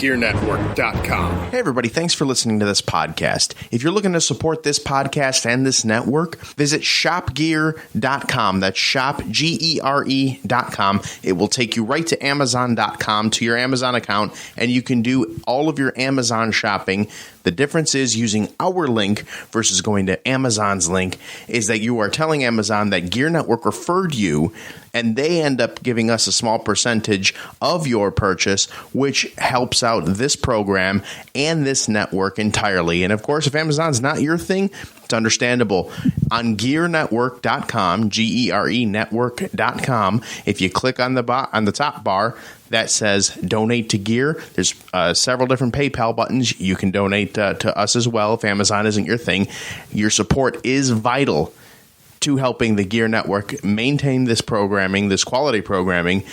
shopgearnetwork.com. Hey, everybody. Thanks for listening to this podcast. If you're looking to support this podcast and this network, visit shopgear.com. That's shopgere.com. It will take you right to amazon.com, to your Amazon account, and you can do all of your Amazon shopping. The difference is using our link versus going to Amazon's link is that you are telling Amazon that Gear Network referred you, and they end up giving us a small percentage of your purchase, which helps out this program and this network entirely. And of course, if Amazon's not your thing, it's understandable. On gearnetwork.com, G-E-R-E network.com, if you click on the top bar that says donate to Gear, there's several different PayPal buttons. You can donate to us as well if Amazon isn't your thing. Your support is vital to helping the Gear Network maintain this programming, this quality programming,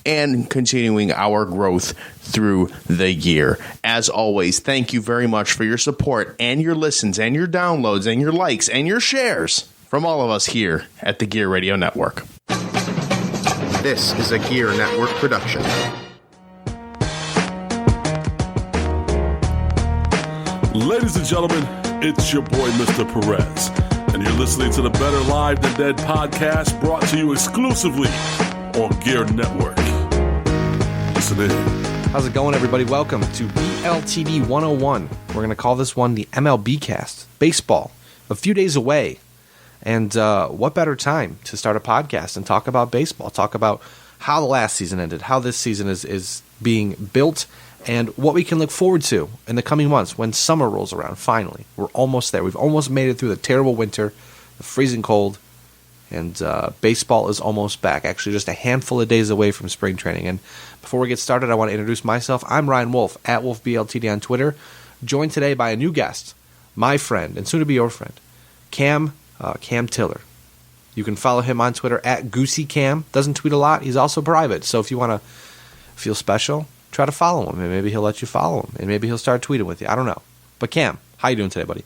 and continuing our growth through the year. As always, thank you very much for your support and your listens and your downloads and your likes and your shares from all of us here at the Gear Radio Network. This is a Gear Network production. Ladies and gentlemen, it's your boy, Mr. Perez, and you're listening to the Better Live Than Dead podcast, brought to you exclusively on Gear Network. Listen in. How's it going, everybody? Welcome to BLTD 101. We're going to call this one the MLBcast. Baseball, a few days away. And what better time to start a podcast and talk about baseball, talk about how the last season ended, how this season is being built, and what we can look forward to in the coming months when summer rolls around, finally. We're almost there. We've almost made it through the terrible winter, the freezing cold, and baseball is almost back. Actually, just a handful of days away from spring training. And before we get started, I want to introduce myself. I'm Ryan Wolfe, at WolfeBLTD on Twitter, joined today by a new guest, my friend, and soon to be your friend, Cam Tiller. You can follow him on Twitter at GooseyCam. Doesn't tweet a lot. He's also private. So if you want to feel special, try to follow him, and maybe he'll let you follow him, and maybe he'll start tweeting with you. I don't know. But Cam, how you doing today, buddy?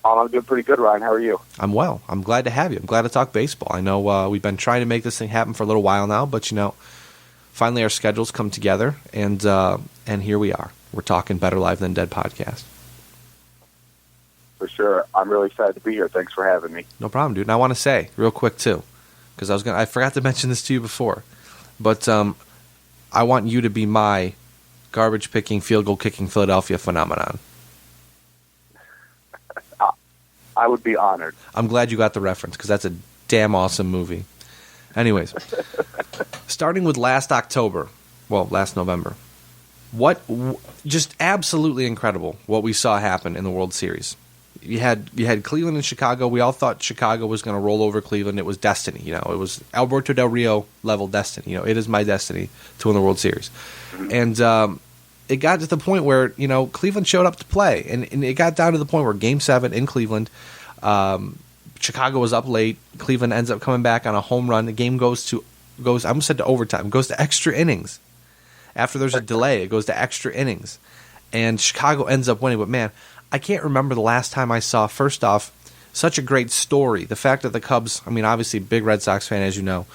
I'm doing pretty good, Ryan. How are you? I'm well. I'm glad to have you. I'm glad to talk baseball. I know we've been trying to make this thing happen for a little while now, but finally our schedules come together, and here we are. We're talking Better Live Than Dead podcast. For sure. I'm really excited to be here. Thanks for having me. No problem, dude. And I want to say real quick too, because I forgot to mention this to you before, but I want you to be my garbage picking, field goal kicking Philadelphia phenomenon. I would be honored. I'm glad you got the reference because that's a damn awesome movie. Anyways, starting with last November, just absolutely incredible what we saw happen in the World Series. You had Cleveland and Chicago. We all thought Chicago was going to roll over Cleveland. It was destiny. It was Alberto Del Rio level destiny. It is my destiny to win the World Series. And it got to the point where Cleveland showed up to play, and it got down to the point where Game 7 in Cleveland, Chicago was up late. Cleveland ends up coming back on a home run. The game goes to overtime. Goes to extra innings. After there's a delay, it goes to extra innings, and Chicago ends up winning. But man, I can't remember the last time I saw, first off, such a great story. The fact that the Cubs, obviously big Red Sox fan, as you know,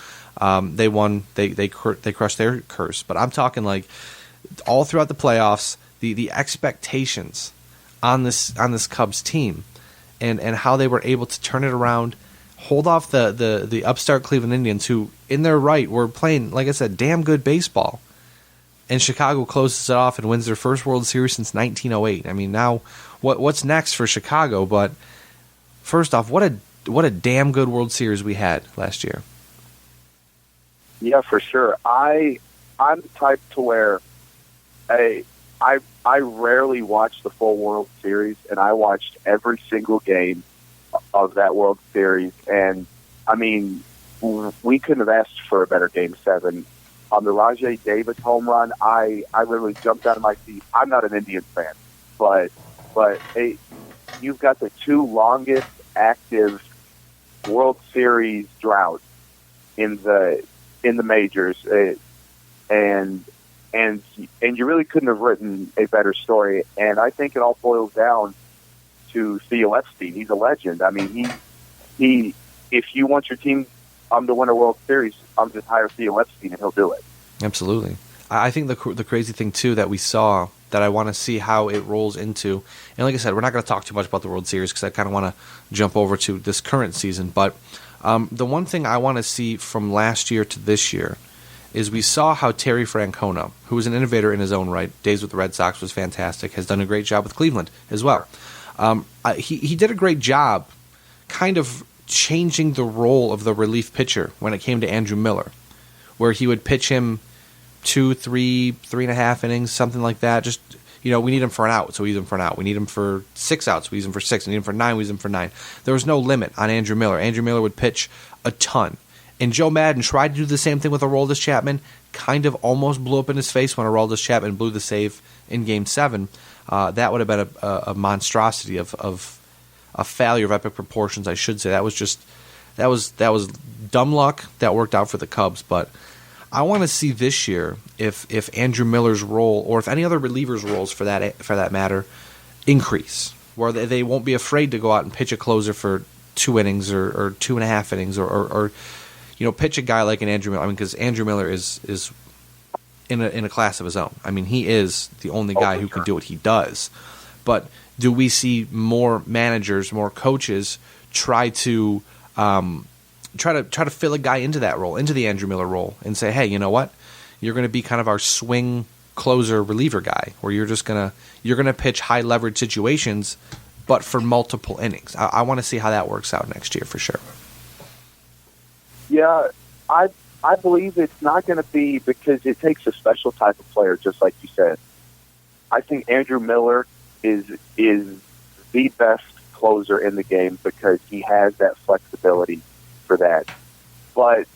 they won, they crushed their curse. But I'm talking like all throughout the playoffs, the expectations on this Cubs team, and how they were able to turn it around, hold off the upstart Cleveland Indians, who in their right were playing, like I said, damn good baseball. And Chicago closes it off and wins their first World Series since 1908. Now what's next for Chicago? But first off, what a damn good World Series we had last year. Yeah, for sure. I'm the type to where I rarely watch the full World Series, and I watched every single game of that World Series. And we couldn't have asked for a better Game 7. On the Rajay Davis home run, I literally jumped out of my seat. I'm not an Indians fan, but you've got the two longest active World Series droughts in the majors, and you really couldn't have written a better story. And I think it all boils down to Theo Epstein. He's a legend. He if you want your team to win a World Series, just hire Theo Epstein and he'll do it. Absolutely. I think the crazy thing, too, that we saw that I want to see how it rolls into, and like I said, we're not going to talk too much about the World Series because I kind of want to jump over to this current season, but the one thing I want to see from last year to this year is we saw how Terry Francona, who was an innovator in his own right, days with the Red Sox was fantastic, has done a great job with Cleveland as well. He did a great job kind of changing the role of the relief pitcher when it came to Andrew Miller, where he would pitch him 2, 3, 3.5 innings, something like that. Just, we need him for an out, so we use him for an out. We need him for 6 outs, we use him for 6. We need him for 9, we use him for 9. There was no limit on Andrew Miller. Andrew Miller would pitch a ton. And Joe Madden tried to do the same thing with Aroldis Chapman, kind of almost blew up in his face when Aroldis Chapman blew the save in Game 7. That would have been a monstrosity of a failure of epic proportions, I should say. That was dumb luck that worked out for the Cubs. But I want to see this year if Andrew Miller's role, or if any other relievers' roles for that matter, increase, where they won't be afraid to go out and pitch a closer for 2 innings or 2.5 innings, or pitch a guy like an Andrew Miller. I mean, because Andrew Miller is in a class of his own. I mean, he is the only guy who can do what he does. But do we see more managers, more coaches try to fill a guy into that role, into the Andrew Miller role, and say, hey, you know what? You're going to be kind of our swing closer reliever guy, where you're gonna pitch high leverage situations, but for multiple innings. I want to see how that works out next year for sure. Yeah, I believe it's not going to be, because it takes a special type of player, just like you said. I think Andrew Miller is the best closer in the game because he has that flexibility for that. But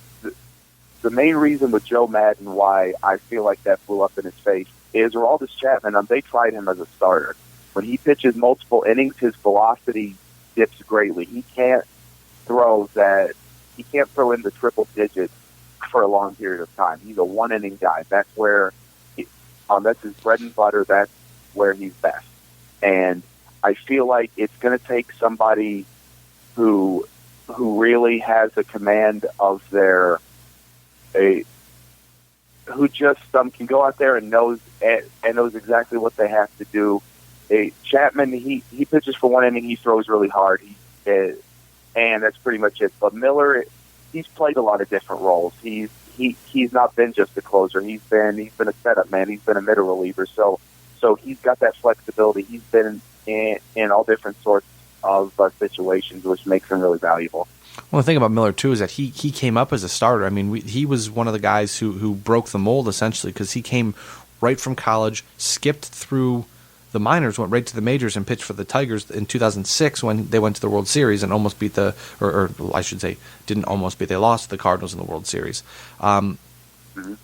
the main reason with Joe Madden why I feel like that blew up in his face is Aroldis Chapman, they tried him as a starter. When he pitches multiple innings, his velocity dips greatly. He can't throw in the triple digits for a long period of time. He's a one-inning guy. That's where that's his bread and butter. That's where he's best. And I feel like it's going to take somebody who really has a command of who just can go out there and knows exactly what they have to do. Chapman, he pitches for 1 inning. He throws really hard. And that's pretty much it. But Miller, he's played a lot of different roles. He's not been just a closer. He's been a setup man. He's been a middle reliever. So he's got that flexibility. He's been in all different sorts of situations, which makes him really valuable. Well, the thing about Miller too is that he came up as a starter. I mean, he was one of the guys who broke the mold essentially, because he came right from college, skipped through the minors, went right to the majors, and pitched for the Tigers in 2006 when they went to the World Series and almost beat or I should say, didn't almost beat. They lost to the Cardinals in the World Series.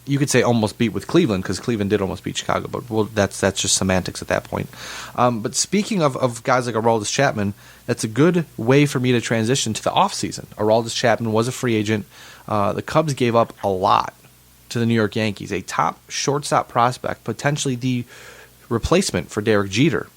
You could say almost beat with Cleveland, because Cleveland did almost beat Chicago, but that's just semantics at that point. But speaking of guys like Aroldis Chapman, that's a good way for me to transition to the offseason. Aroldis Chapman was a free agent. The Cubs gave up a lot to the New York Yankees, a top shortstop prospect, potentially the replacement for Derek Jeter,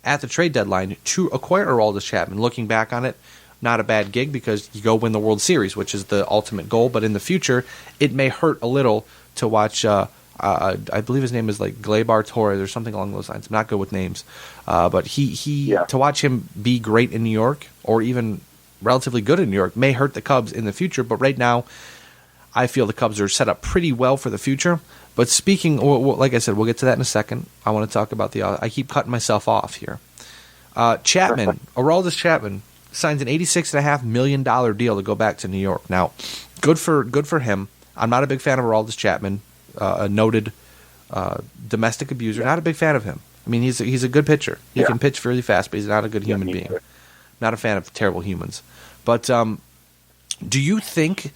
at the trade deadline to acquire Aroldis Chapman. Looking back on it, not a bad gig, because you go win the World Series, which is the ultimate goal. But in the future, it may hurt a little to watch. I believe his name is like Gleyber Torres or something along those lines. I'm not good with names, but to watch him be great in New York, or even relatively good in New York, may hurt the Cubs in the future. But right now, I feel the Cubs are set up pretty well for the future. But speaking, like I said, we'll get to that in a second. I want to talk about I keep cutting myself off here. Chapman, Aroldis Chapman, signs an $86.5 million deal to go back to New York. Now, good for him. I'm not a big fan of Aroldis Chapman, a noted domestic abuser. Not a big fan of him. I mean, he's a good pitcher. He can pitch really fast, but he's not a good human being. Not a fan of terrible humans. But do you think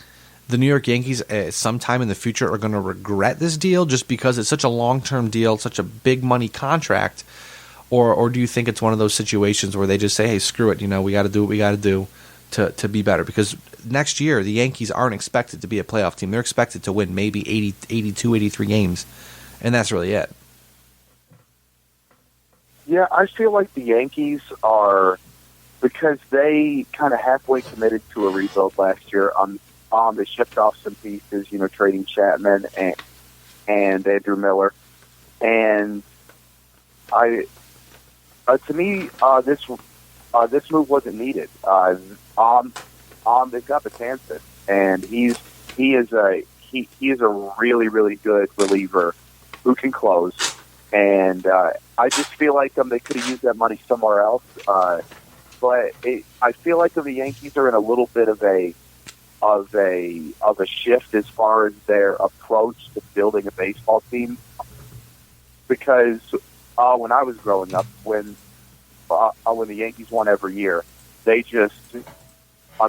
the New York Yankees sometime in the future are going to regret this deal just because it's such a long-term deal, such a big money contract? Or do you think it's one of those situations where they just say, hey, screw it, we got to do what we got to do to be better? Because next year, the Yankees aren't expected to be a playoff team. They're expected to win maybe 80, 82, 83 games, and that's really it. Yeah, I feel like the Yankees are, because they kind of halfway committed to a rebuild last year. They shipped off some pieces, trading Chapman and Andrew Miller. And to me, this move wasn't needed. They've got Betances, and he is a really, really good reliever who can close. And I just feel like they could have used that money somewhere else. But I feel like the Yankees are in a little bit of a shift as far as their approach to building a baseball team. Because when I was growing up, when the Yankees won every year, they just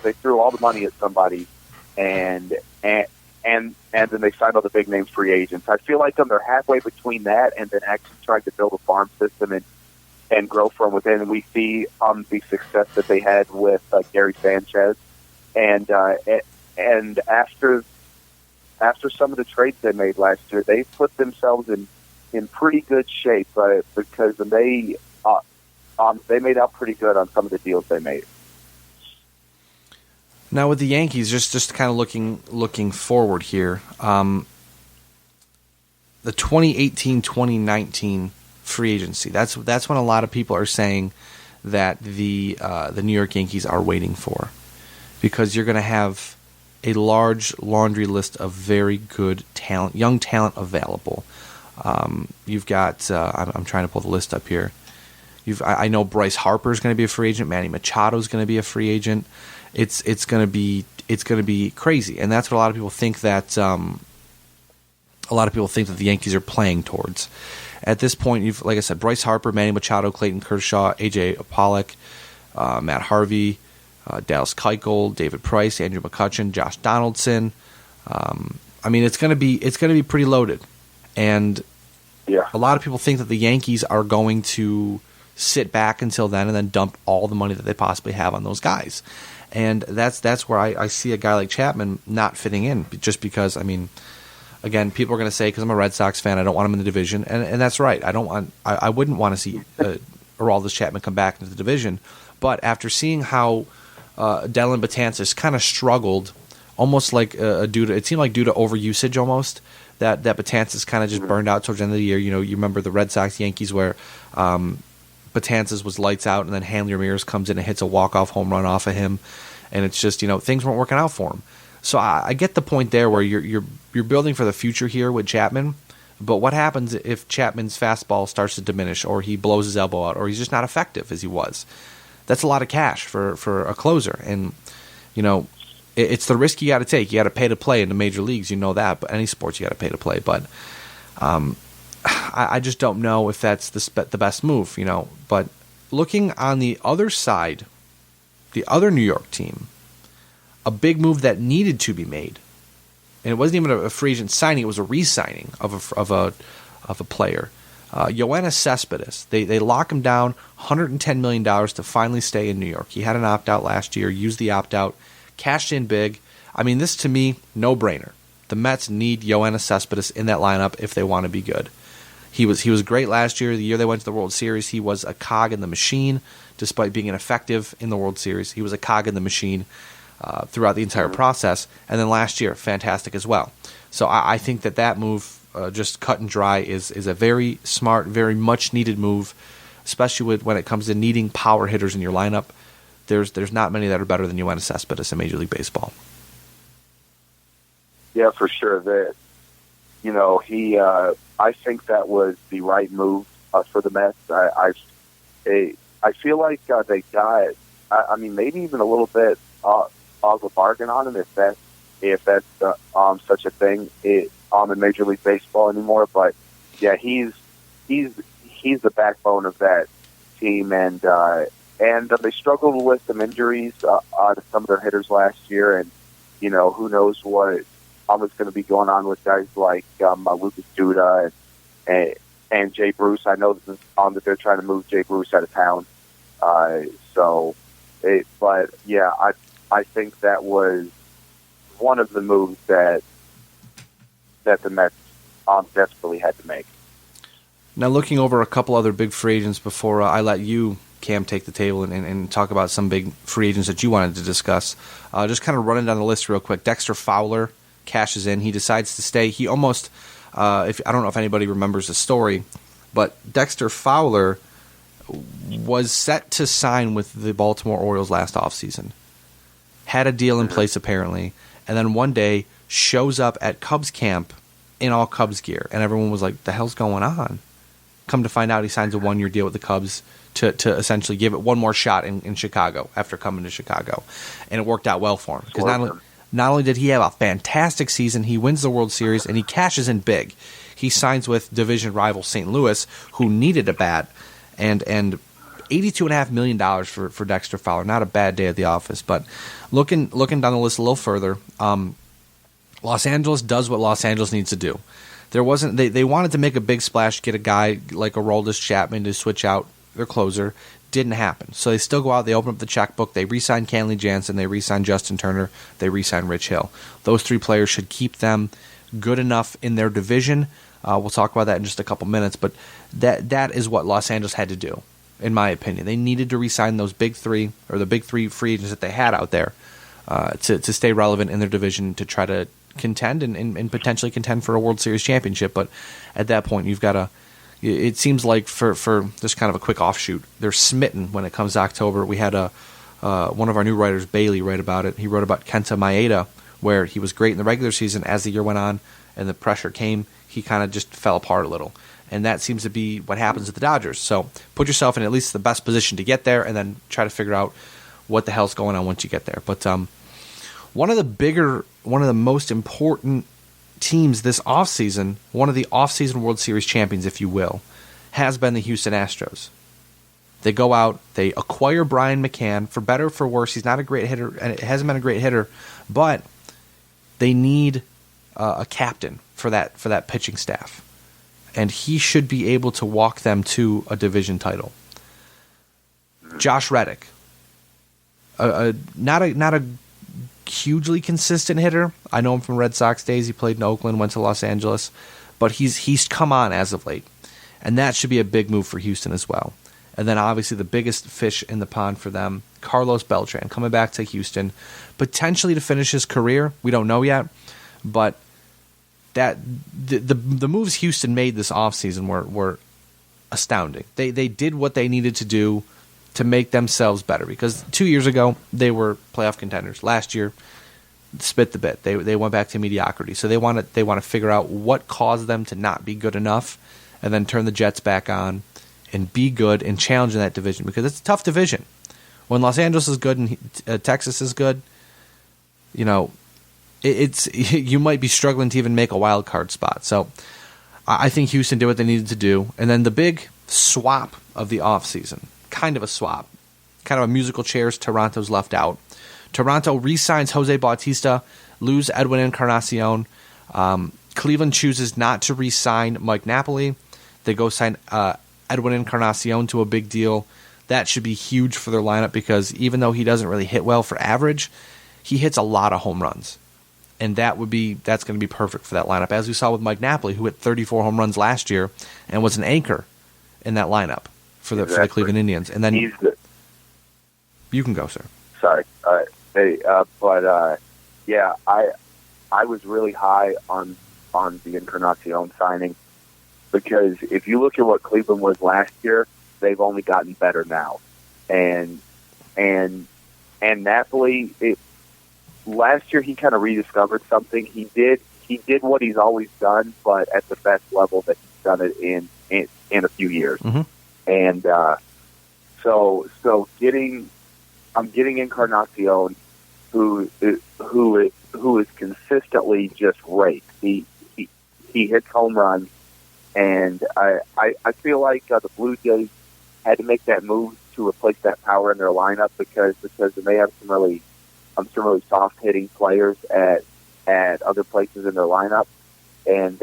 they threw all the money at somebody, and then they signed all the big name free agents. I feel like they're halfway between that and then actually trying to build a farm system and grow from within. And we see the success that they had with Gary Sanchez, and after some of the trades they made last year, they put themselves in pretty good shape because they made out pretty good on some of the deals they made. Now with the Yankees, just kind of looking forward here, the 2018-2019 free agency. That's when a lot of people are saying that the New York Yankees are waiting for, because you're going to have a large laundry list of very good talent, young talent available. You've got I'm trying to pull the list up here. I know Bryce Harper is going to be a free agent. Manny Machado is going to be a free agent. It's going to be crazy, and that's what a lot of people think that the Yankees are playing towards. At this point, you've, like I said, Bryce Harper, Manny Machado, Clayton Kershaw, AJ Pollock, Matt Harvey, Dallas Keuchel, David Price, Andrew McCutchen, Josh Donaldson. It's going to be pretty loaded, and a lot of people think that the Yankees are going to sit back until then and then dump all the money that they possibly have on those guys. And that's where I see a guy like Chapman not fitting in, just because, again, people are going to say, because I'm a Red Sox fan, I don't want him in the division, and that's right. I wouldn't want to see Aroldis Chapman come back into the division. But after seeing how Dellin Betances kind of struggled, almost like it seemed like due to overusage almost, that Betances kind of just burned out towards the end of the year. You remember the Red Sox Yankees where Betances was lights out, and then Hanley Ramirez comes in and hits a walk-off home run off of him, and it's just, things weren't working out for him. So I get the point there where you're building for the future here with Chapman, but what happens if Chapman's fastball starts to diminish, or he blows his elbow out, or he's just not effective as he was? That's a lot of cash for a closer, and it's the risk you got to take. You got to pay to play in the major leagues, that, but any sports you got to pay to play. But I just don't know if that's the best move, But looking on the other side, the other New York team, a big move that needed to be made, and it wasn't even a free agent signing; it was a re-signing of a player. Yoenis Cespedes. They lock him down $110 million to finally stay in New York. He had an opt-out last year, used the opt-out, cashed in big. This to me, no-brainer. The Mets need Yoenis Cespedes in that lineup if they want to be good. He was great last year. The year they went to the World Series, he was a cog in the machine, despite being ineffective in the World Series. He was a cog in the machine throughout the entire process. And then last year, fantastic as well. So I think that move, just cut and dry, is a very smart, very much needed move, especially when it comes to needing power hitters in your lineup. There's not many that are better than Yoenis Cespedes in Major League Baseball. Yeah, for sure. I think that was the right move for the Mets. I feel like they got, maybe even a little bit of a bargain on him, if that's such a thing in Major League Baseball anymore. But yeah, he's the backbone of that team, and they struggled with some injuries on some of their hitters last year, and who knows what is going to be going on with guys like Lucas Duda and Jay Bruce. I know that they're trying to move Jay Bruce out of town. But yeah, I think that was one of the moves that the Mets desperately had to make. Now, looking over a couple other big free agents before I let you, Cam, take the table and talk about some big free agents that you wanted to discuss. Just kind of running down the list real quick. Dexter Fowler cashes in. He decides to stay. He almost If I don't know if anybody remembers the story, but Dexter Fowler was set to sign with the Baltimore Orioles last offseason. Had a deal in place apparently, and then one day shows up at Cubs camp in all Cubs gear, and everyone was like, "The hell's going on?" Come to find out, he signs a 1-year deal with the Cubs to essentially give it one more shot in Chicago after coming to Chicago, and it worked out well for him because not only did he have a fantastic season, he wins the World Series and he cashes in big. He signs with division rival St. Louis, who needed a bat, and $82.5 million for Dexter Fowler. Not a bad day at the office, but looking down the list a little further, Los Angeles does what Los Angeles needs to do. They wanted to make a big splash, get a guy like Aroldis Chapman to switch out their closer. Didn't happen. So they still go out, they open up the checkbook, they re-sign Kenley Jansen, they re-sign Justin Turner, they re-sign Rich Hill. Those 3 players should keep them good enough in their division. We'll talk about that in just a couple minutes, but that is what Los Angeles had to do, in my opinion. They needed to re-sign those big 3, or the big 3 free agents that they had out there to stay relevant in their division, to try to contend and potentially contend for a World Series championship. But at that point, you've got to. It seems like for just kind of a quick offshoot, they're smitten when it comes to October. We had one of our new writers, Bailey, write about it. He wrote about Kenta Maeda, where he was great in the regular season. As the year went on and the pressure came, he kind of just fell apart a little. And that seems to be what happens at the Dodgers. So put yourself in at least the best position to get there, and then try to figure out what the hell's going on once you get there. But one of the most important teams this offseason, one of the offseason World Series champions, if you will, has been the Houston Astros. They go out, they acquire Brian McCann, for better or for worse. He's not a great hitter, and it hasn't been a great hitter, but they need a captain for that pitching staff, and he should be able to walk them to a division title. Josh Reddick, not a hugely consistent hitter. I know him from Red Sox days. He played in Oakland, went to Los Angeles, but he's come on as of late, and that should be a big move for Houston as well. And then obviously the biggest fish in the pond for them, Carlos Beltran, coming back to Houston, potentially to finish his career. We don't know yet, but that the moves Houston made this offseason were astounding. They did what they needed to do to make themselves better, because 2 years ago they were playoff contenders. Last year, spit the bit. They went back to mediocrity. So they want to figure out what caused them to not be good enough, and then turn the Jets back on and be good and challenge in that division, because it's a tough division. When Los Angeles is good and Texas is good, it's you might be struggling to even make a wild card spot. So I think Houston did what they needed to do. And then the big swap of the offseason, kind of a swap, kind of a musical chairs. Toronto's left out. Toronto re-signs Jose Bautista, lose Edwin Encarnacion. Cleveland chooses not to re-sign Mike Napoli. They go sign Edwin Encarnacion to a big deal. That should be huge for their lineup, because even though he doesn't really hit well for average, he hits a lot of home runs. And that's going to be perfect for that lineup, as we saw with Mike Napoli, who hit 34 home runs last year and was an anchor in that lineup for the Cleveland Indians. And then you can go, sir. Sorry. Hey, yeah, I was really high on the Encarnacion signing, because if you look at what Cleveland was last year, they've only gotten better now. And Napoli, last year he kind of rediscovered something. He did what he's always done, but at the best level that he's done it in a few years. Mm-hmm. And so I'm getting Encarnacion, who is consistently just great. He hits home runs, and I feel like the Blue Jays had to make that move to replace that power in their lineup, because they have some really soft hitting players at other places in their lineup, and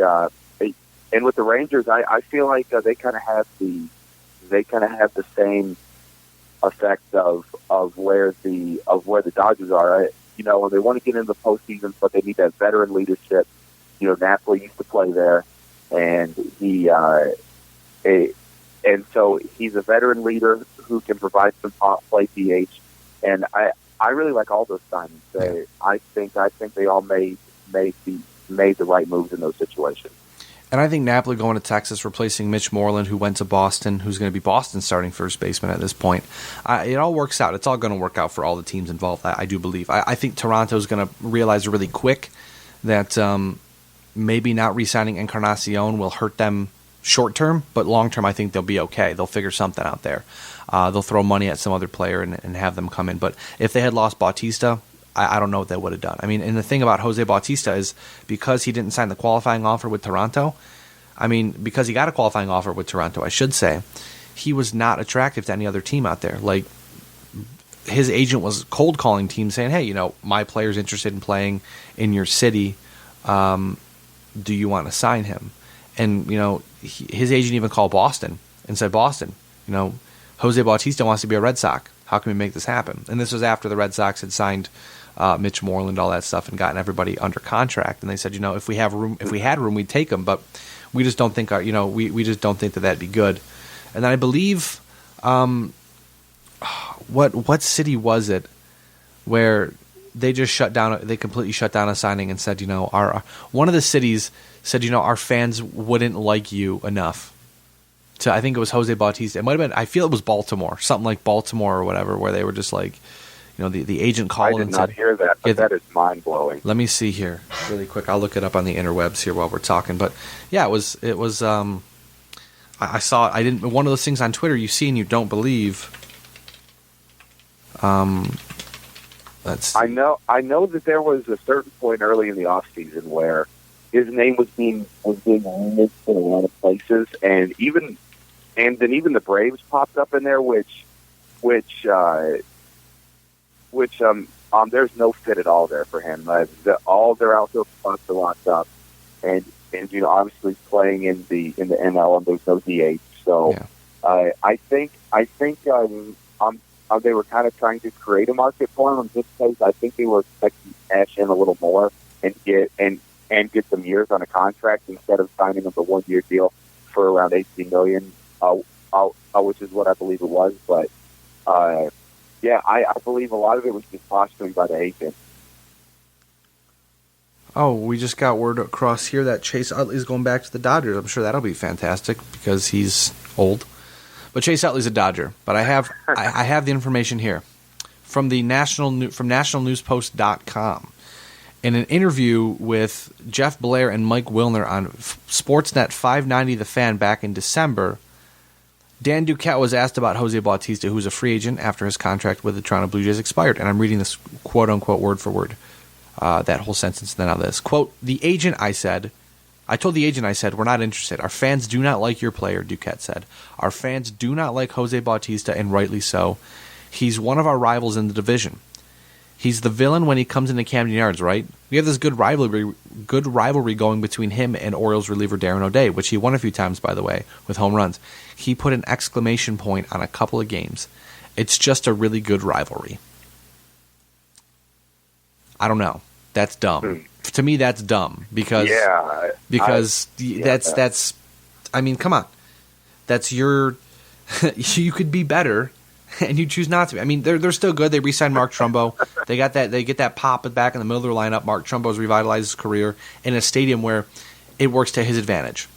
with the Rangers, I feel like they kind of have the same effect of where the Dodgers are. They want to get into the postseason, but they need that veteran leadership. Napoli used to play there, and and so he's a veteran leader who can provide some pop play DH. And I really like all those signings. I think they all made the right moves in those situations. And I think Napoli going to Texas, replacing Mitch Moreland, who went to Boston, who's going to be Boston's starting first baseman at this point. It all works out. It's all going to work out for all the teams involved, I do believe. I think Toronto's going to realize really quick that maybe not re-signing Encarnacion will hurt them short term, but long term I think they'll be okay. They'll figure something out there. They'll throw money at some other player and have them come in. But if they had lost Bautista, I don't know what they would have done. I mean, and the thing about Jose Bautista is because he didn't sign the qualifying offer with Toronto, because he got a qualifying offer with Toronto, I should say, he was not attractive to any other team out there. Like, his agent was cold calling teams saying, hey, my player's interested in playing in your city. Do you want to sign him? And, his agent even called Boston and said, Boston, Jose Bautista wants to be a Red Sox. How can we make this happen? And this was after the Red Sox had signed Mitch Moreland, all that stuff, and gotten everybody under contract. And they said, if we had room, we'd take him, but we just don't think we just don't think that that'd be good. And then I believe, what city was it where they just completely shut down a signing and said, one of the cities said, our fans wouldn't like you enough. I think it was Jose Bautista. It might have been, I feel it was Baltimore, something like Baltimore or whatever, where they were just like, the agent called and said. I did not hear that, but that is mind-blowing. Let me see here really quick. I'll look it up on the interwebs here while we're talking. But yeah, it was I saw it. One of those things on Twitter you see and you don't believe. Let's see. I know that there was a certain point early in the offseason where his name was being rumored in a lot of places, and then even the Braves popped up in there, which there's no fit at all there for him. All their outfield spots are locked up, and obviously playing in the NL, and there's no DH. So yeah. I think they were kind of trying to create a market for him in this case. I think they were expecting to cash in a little more and get some years on a contract instead of signing him a 1-year deal for around $18 million, which is what I believe it was. But yeah, I believe a lot of it was just posturing by the agent. Oh, we just got word across here that Chase Utley's going back to the Dodgers. I'm sure that'll be fantastic because he's old. But Chase Utley's a Dodger. But I have the information here from the nationalnewspost.com. In an interview with Jeff Blair and Mike Wilner on Sportsnet 590 The Fan back in December, Dan Duquette was asked about Jose Bautista, who's a free agent after his contract with the Toronto Blue Jays expired. And I'm reading this quote-unquote word for word, that whole sentence, and then on this. Quote, I told the agent, I said, we're not interested. Our fans do not like your player, Duquette said. Our fans do not like Jose Bautista, and rightly so. He's one of our rivals in the division. He's the villain when he comes into Camden Yards, right? We have this good rivalry going between him and Orioles reliever Darren O'Day, which he won a few times, by the way, with home runs. He put an exclamation point on a couple of games. It's just a really good rivalry. I don't know. That's dumb. To me, that's dumb because that's. I mean, come on. That's your. You could be better. And you choose not to be. I mean, they're still good. They re-signed Mark Trumbo. They get that pop back in the middle of their lineup. Mark Trumbo's revitalized his career in a stadium where it works to his advantage.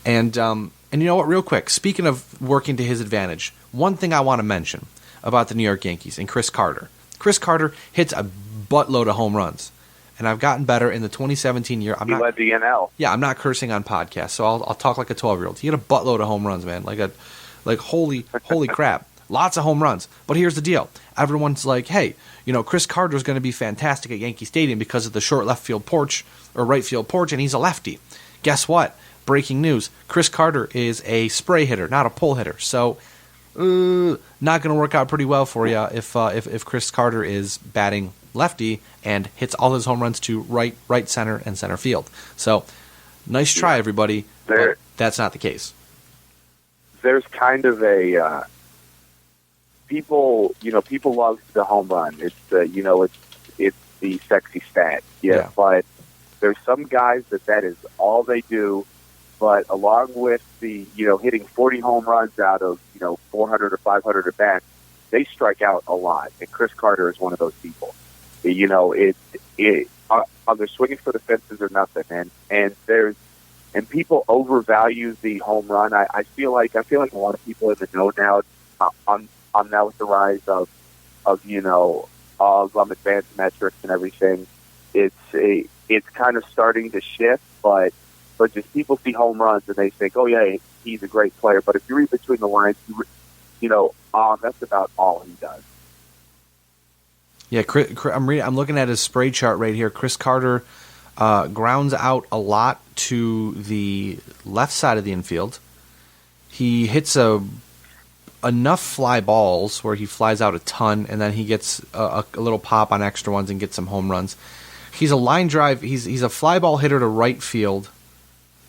And you know what? Real quick, speaking of working to his advantage, one thing I want to mention about the New York Yankees and Chris Carter. Chris Carter hits a buttload of home runs, and I've gotten better in the 2017 year. He led the NL. Yeah, I'm not cursing on podcasts, so I'll talk like a 12-year-old. He hit a buttload of home runs, man. Like holy crap. Lots of home runs. But here's the deal. Everyone's like, hey, Chris Carter's going to be fantastic at Yankee Stadium because of the short left field porch or right field porch, and he's a lefty. Guess what? Breaking news. Chris Carter is a spray hitter, not a pull hitter. So, not going to work out pretty well for you if Chris Carter is batting lefty and hits all his home runs to right center, and center field. So, nice try, everybody. But that's not the case. There's kind of a... People love the home run. It's it's the sexy stat. Yeah. But there's some guys that is all they do. But along with the hitting 40 home runs out of 400 or 500 at bats, they strike out a lot. And Chris Carter is one of those people. They're swinging for the fences or nothing. And there's and people overvalue the home run. I feel like a lot of people in the know now on now with the rise of advanced metrics and everything. It's kind of starting to shift, but just people see home runs and they think, oh yeah, he's a great player. But if you read between the lines, that's about all he does. Yeah, I'm looking at his spray chart right here. Chris Carter grounds out a lot to the left side of the infield. He hits enough fly balls where he flies out a ton, and then he gets a little pop on extra ones and gets some home runs. He's a line drive. He's a fly ball hitter to right field,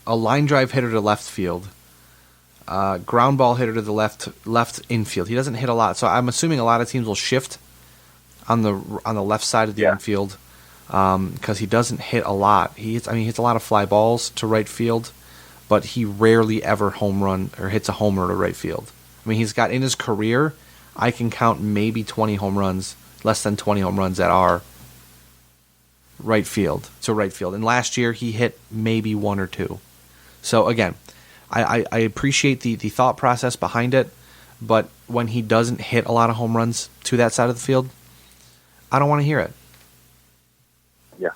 a line drive hitter to left field, ground ball hitter to the left infield. He doesn't hit a lot, so I'm assuming a lot of teams will shift on the left side of the infield because he doesn't hit a lot. He hits a lot of fly balls to right field, but he rarely ever home run or hits a homer to right field. I mean, he's got in his career, I can count maybe 20 home runs, less than 20 home runs that are right field to right field. And last year he hit maybe one or two. So again, I appreciate the thought process behind it, but when he doesn't hit a lot of home runs to that side of the field, I don't want to hear it. Yeah,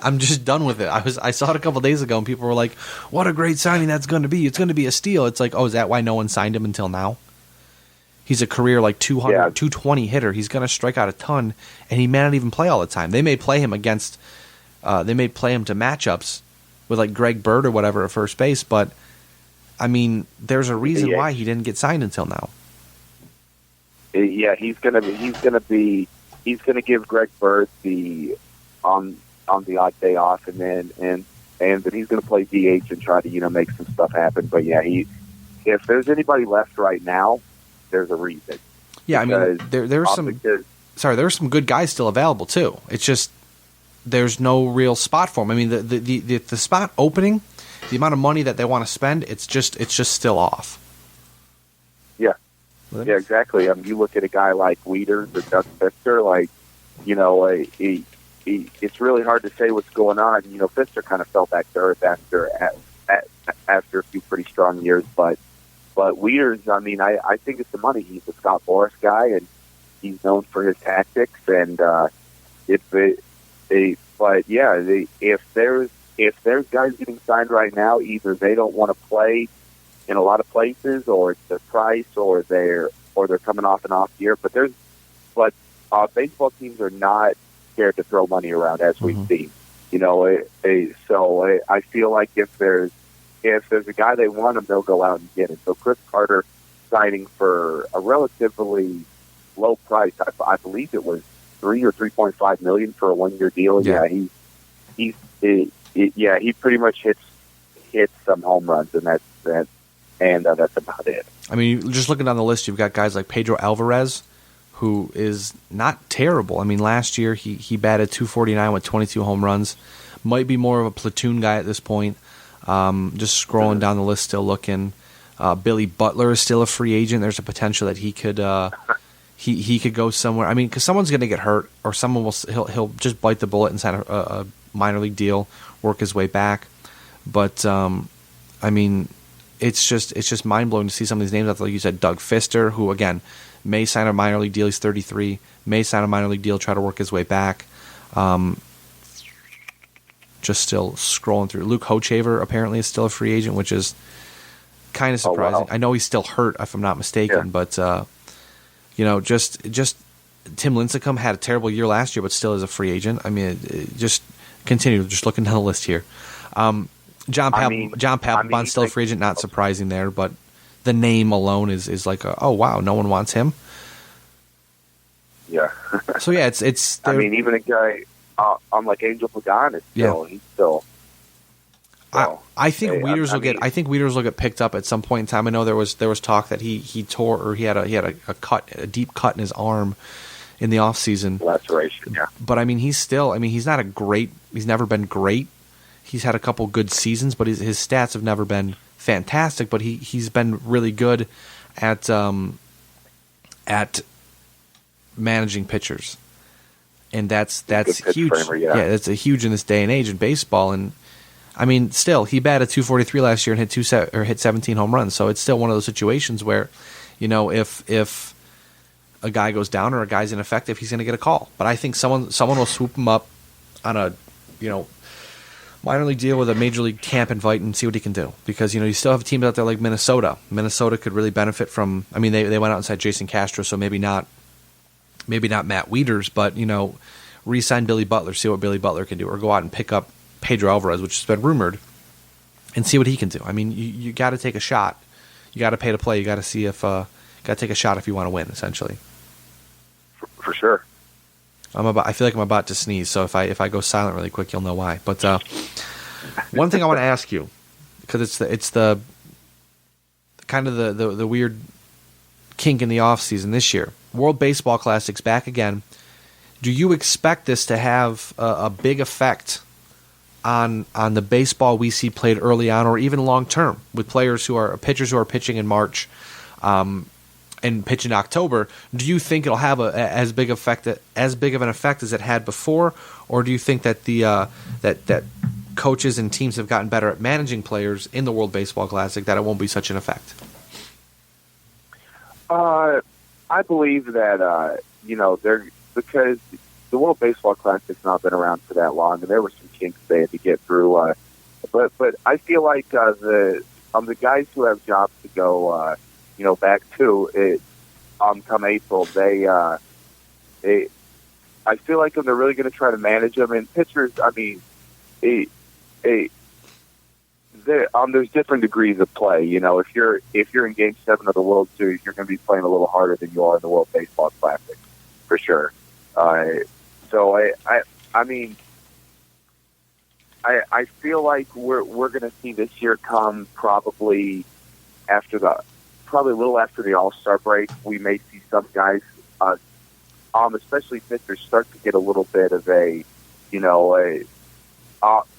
I'm just done with it. I saw it a couple days ago, and people were like, "What a great signing that's going to be! It's going to be a steal." It's like, oh, is that why no one signed him until now? He's a career 200, 220 hitter. He's going to strike out a ton, and he may not even play all the time. They may play him to matchups with like Greg Bird or whatever at first base, but I mean, there's a reason why he didn't get signed until now. Yeah, he's going to give Greg Bird the on the odd day off, and then he's going to play DH and try to make some stuff happen. But yeah, if there's anybody left right now, there's a reason. Yeah, I mean there's some good guys still available too. It's just there's no real spot for him. I mean the spot opening, the amount of money that they want to spend, it's just still off. Yeah. Yeah, exactly. You look at a guy like Wieters or Doug Fister, it's really hard to say what's going on. Fister kind of fell back to earth after a few pretty strong years, but Wieters, I think it's the money. He's a Scott Boras guy, and he's known for his tactics. And if there's guys getting signed right now, either they don't want to play in a lot of places, or it's their price, or they're coming off an off year. But baseball teams are not scared to throw money around, as we've seen. So I feel like if there's a guy they want him, they'll go out and get him. So Chris Carter signing for a relatively low price, I believe it was $3 or $3.5 million for a 1-year deal. Yeah, he pretty much hits some home runs, and that's about it. I mean, just looking down the list, you've got guys like Pedro Alvarez, who is not terrible. I mean, last year he batted .249 with 22 home runs. Might be more of a platoon guy at this point. Just scrolling down the list, still looking. Billy Butler is still a free agent. There's a potential that he could he could go somewhere. I mean, because someone's going to get hurt, or someone will he'll just bite the bullet and sign a minor league deal, work his way back. But I mean, it's just mind blowing to see some of these names out there. Like you said, Doug Fister, who again may sign a minor league deal. He's 33. May sign a minor league deal, try to work his way back. Just still scrolling through. Luke Hochevar apparently is still a free agent, which is kind of surprising. Oh, wow. I know he's still hurt, if I'm not mistaken, but just Tim Lincecum had a terrible year last year, but still is a free agent. I mean, just continue. Just looking down the list here. John Papelbon's still a free agent. Not surprising there, but the name alone is like, oh wow, no one wants him. Yeah. So yeah, it's. I mean, even a guy like Angel Pagan is he's still. I think Wieters will get picked up at some point in time. I know there was talk that he tore, or he had a deep cut in his arm in the offseason. Laceration, yeah. But I mean, he's never been great. He's had a couple good seasons, but his stats have never been fantastic. But he's been really good at managing pitchers, and that's huge. Framer, yeah. That's a huge in this day and age in baseball. And I mean, still, he batted .243 last year and hit 17 home runs. So it's still one of those situations where, if a guy goes down or a guy's ineffective, he's going to get a call. But I think someone will swoop him up on a, minor league deal with a major league camp invite and see what he can do. Because, you still have teams out there like Minnesota. Minnesota could really benefit from, they went out and signed Jason Castro, so maybe not Matt Wieters, but, re-sign Billy Butler, see what Billy Butler can do, or go out and pick up Pedro Alvarez, which has been rumored, and see what he can do. I mean, you got to take a shot. You got to pay to play. You got to see if, got to take a shot if you want to win, essentially. For sure. I feel like I'm about to sneeze, so if I go silent really quick, you'll know why. But one thing I want to ask you, because it's the kind of the weird kink in the off season this year. World Baseball Classic's back again. Do you expect this to have a big effect on the baseball we see played early on, or even long term, with pitchers who are pitching in March? And pitch in October, do you think it'll have as big of an effect as it had before, or do you think that that coaches and teams have gotten better at managing players in the World Baseball Classic that it won't be such an effect? I believe that because the World Baseball Classic's not been around for that long, and there were some kinks they had to get through. But I feel like the guys who have jobs to go. Back to it, come April, I feel like they're really going to try to manage them. And pitchers, there's different degrees of play. If you're in Game 7 of the World Series, you're going to be playing a little harder than you are in the World Baseball Classic, for sure. So I feel like we're going to see this year come probably a little after the All-Star break. We may see some guys, especially pitchers, start to get a little bit of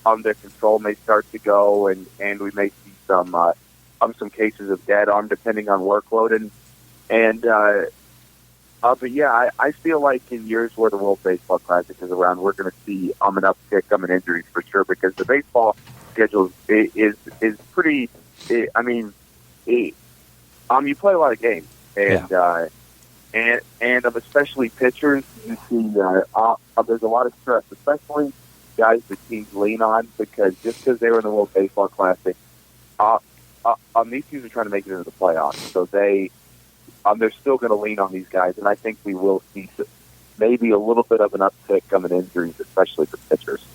under control may start to go, and we may see some cases of dead arm depending on workload, but yeah, I feel like in years where the World Baseball Classic is around, we're going to see an uptick in injuries for sure, because the baseball schedule is pretty. You play a lot of games, and especially pitchers. You see, there's a lot of stress, especially guys that teams lean on, because they were in the World Baseball Classic, these teams are trying to make it into the playoffs, so they're still going to lean on these guys, and I think we will see maybe a little bit of an uptick in injuries, especially for pitchers.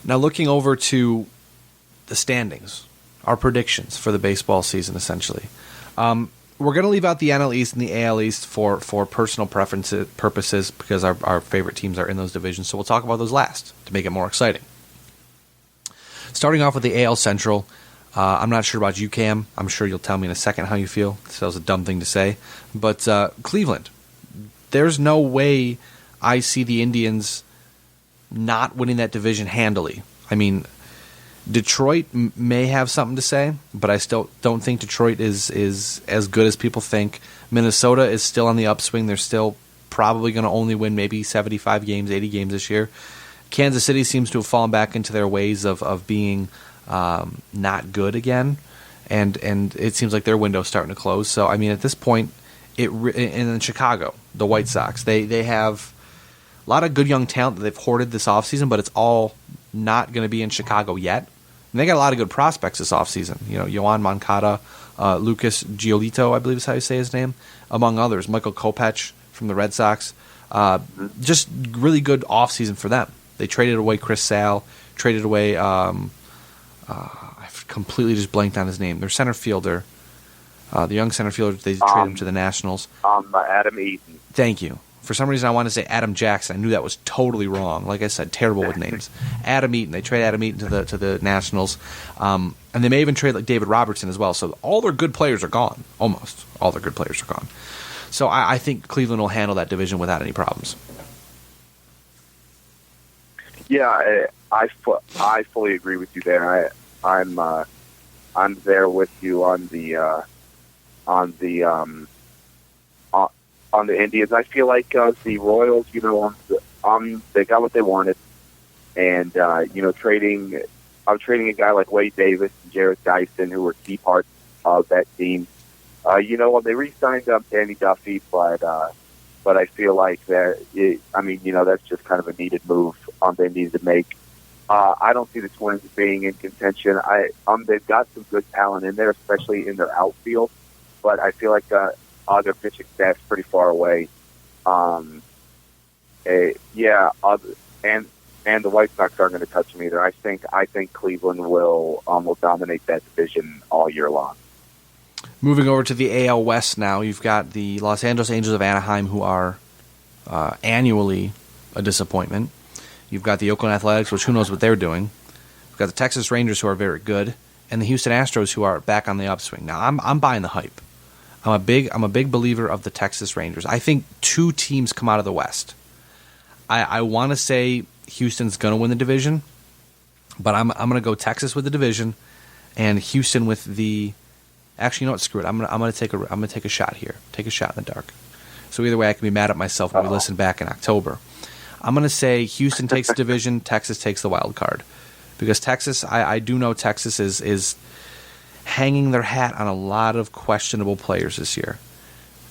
Now, looking over to the standings, our predictions for the baseball season, essentially. We're going to leave out the NL East and the AL East for personal purposes, because our favorite teams are in those divisions. So we'll talk about those last to make it more exciting. Starting off with the AL Central, I'm not sure about you, Cam. I'm sure you'll tell me in a second how you feel. That was a dumb thing to say. But Cleveland, there's no way I see the Indians not winning that division handily. I mean, Detroit may have something to say, but I still don't think Detroit is as good as people think. Minnesota is still on the upswing. They're still probably going to only win maybe 75 games, 80 games this year. Kansas City seems to have fallen back into their ways of being not good again, and it seems like their window's starting to close. So, I mean, at this point, and in Chicago, the White Sox, they have a lot of good young talent that they've hoarded this offseason, but it's all not going to be in Chicago yet. And they got a lot of good prospects this offseason. Yoan Moncada, Lucas Giolito, I believe is how you say his name, among others. Michael Kopech from the Red Sox. Just really good offseason for them. They traded away Chris Sale, traded away, I've completely just blanked on his name. Their center fielder, the young center fielder, they traded him to the Nationals. Adam Eaton. Thank you. For some reason, I wanted to say Adam Jackson. I knew that was totally wrong. Like I said, terrible with names. Adam Eaton. They trade Adam Eaton to the Nationals, and they may even trade like David Robertson as well. So all their good players are gone. Almost all their good players are gone. So I think Cleveland will handle that division without any problems. Yeah, I fully agree with you there. I'm there with you on the Indians. I feel like the Royals, they got what they wanted, and trading trading a guy like Wade Davis and Jarrett Dyson, who were key parts of that team. They re-signed Danny Duffy, but I feel like that's just kind of a needed move they needed to make. I don't see the Twins being in contention. They've got some good talent in there, especially in their outfield, but I feel like their pitching staff's pretty far away. And the White Sox aren't going to touch them either. I think Cleveland will dominate that division all year long. Moving over to the AL West now, you've got the Los Angeles Angels of Anaheim, who are annually a disappointment. You've got the Oakland Athletics, which who knows what they're doing. You've got the Texas Rangers, who are very good, and the Houston Astros, who are back on the upswing. Now, I'm buying the hype. I'm a big believer of the Texas Rangers. I think two teams come out of the West. I want to say Houston's going to win the division, but I'm going to go Texas with the division, and Houston with the. Actually, you know what? Screw it. I'm going to take a shot here. Take a shot in the dark. So either way, I can be mad at myself when we listen back in October. I'm going to say Houston takes the division, Texas takes the wild card, because Texas, I do know Texas is hanging their hat on a lot of questionable players this year.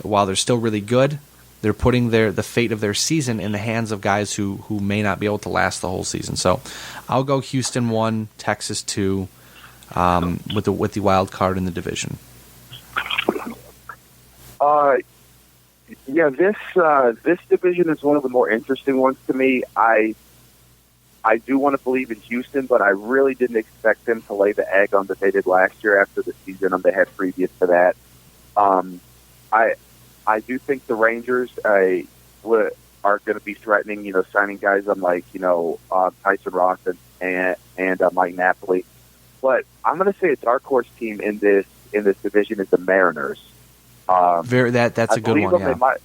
While they're still really good, they're putting the fate of their season in the hands of guys who may not be able to last the whole season. So I'll go Houston 1, Texas 2. With the wild card in the division. This division is one of the more interesting ones to me. I do want to believe in Houston, but I really didn't expect them to lay the egg that they did last year after the season they had previous to that. I do think the Rangers are going to be threatening, signing guys like Tyson Ross and Mike Napoli. But I'm going to say a dark horse team in this division is the Mariners. That's a good one. Yeah.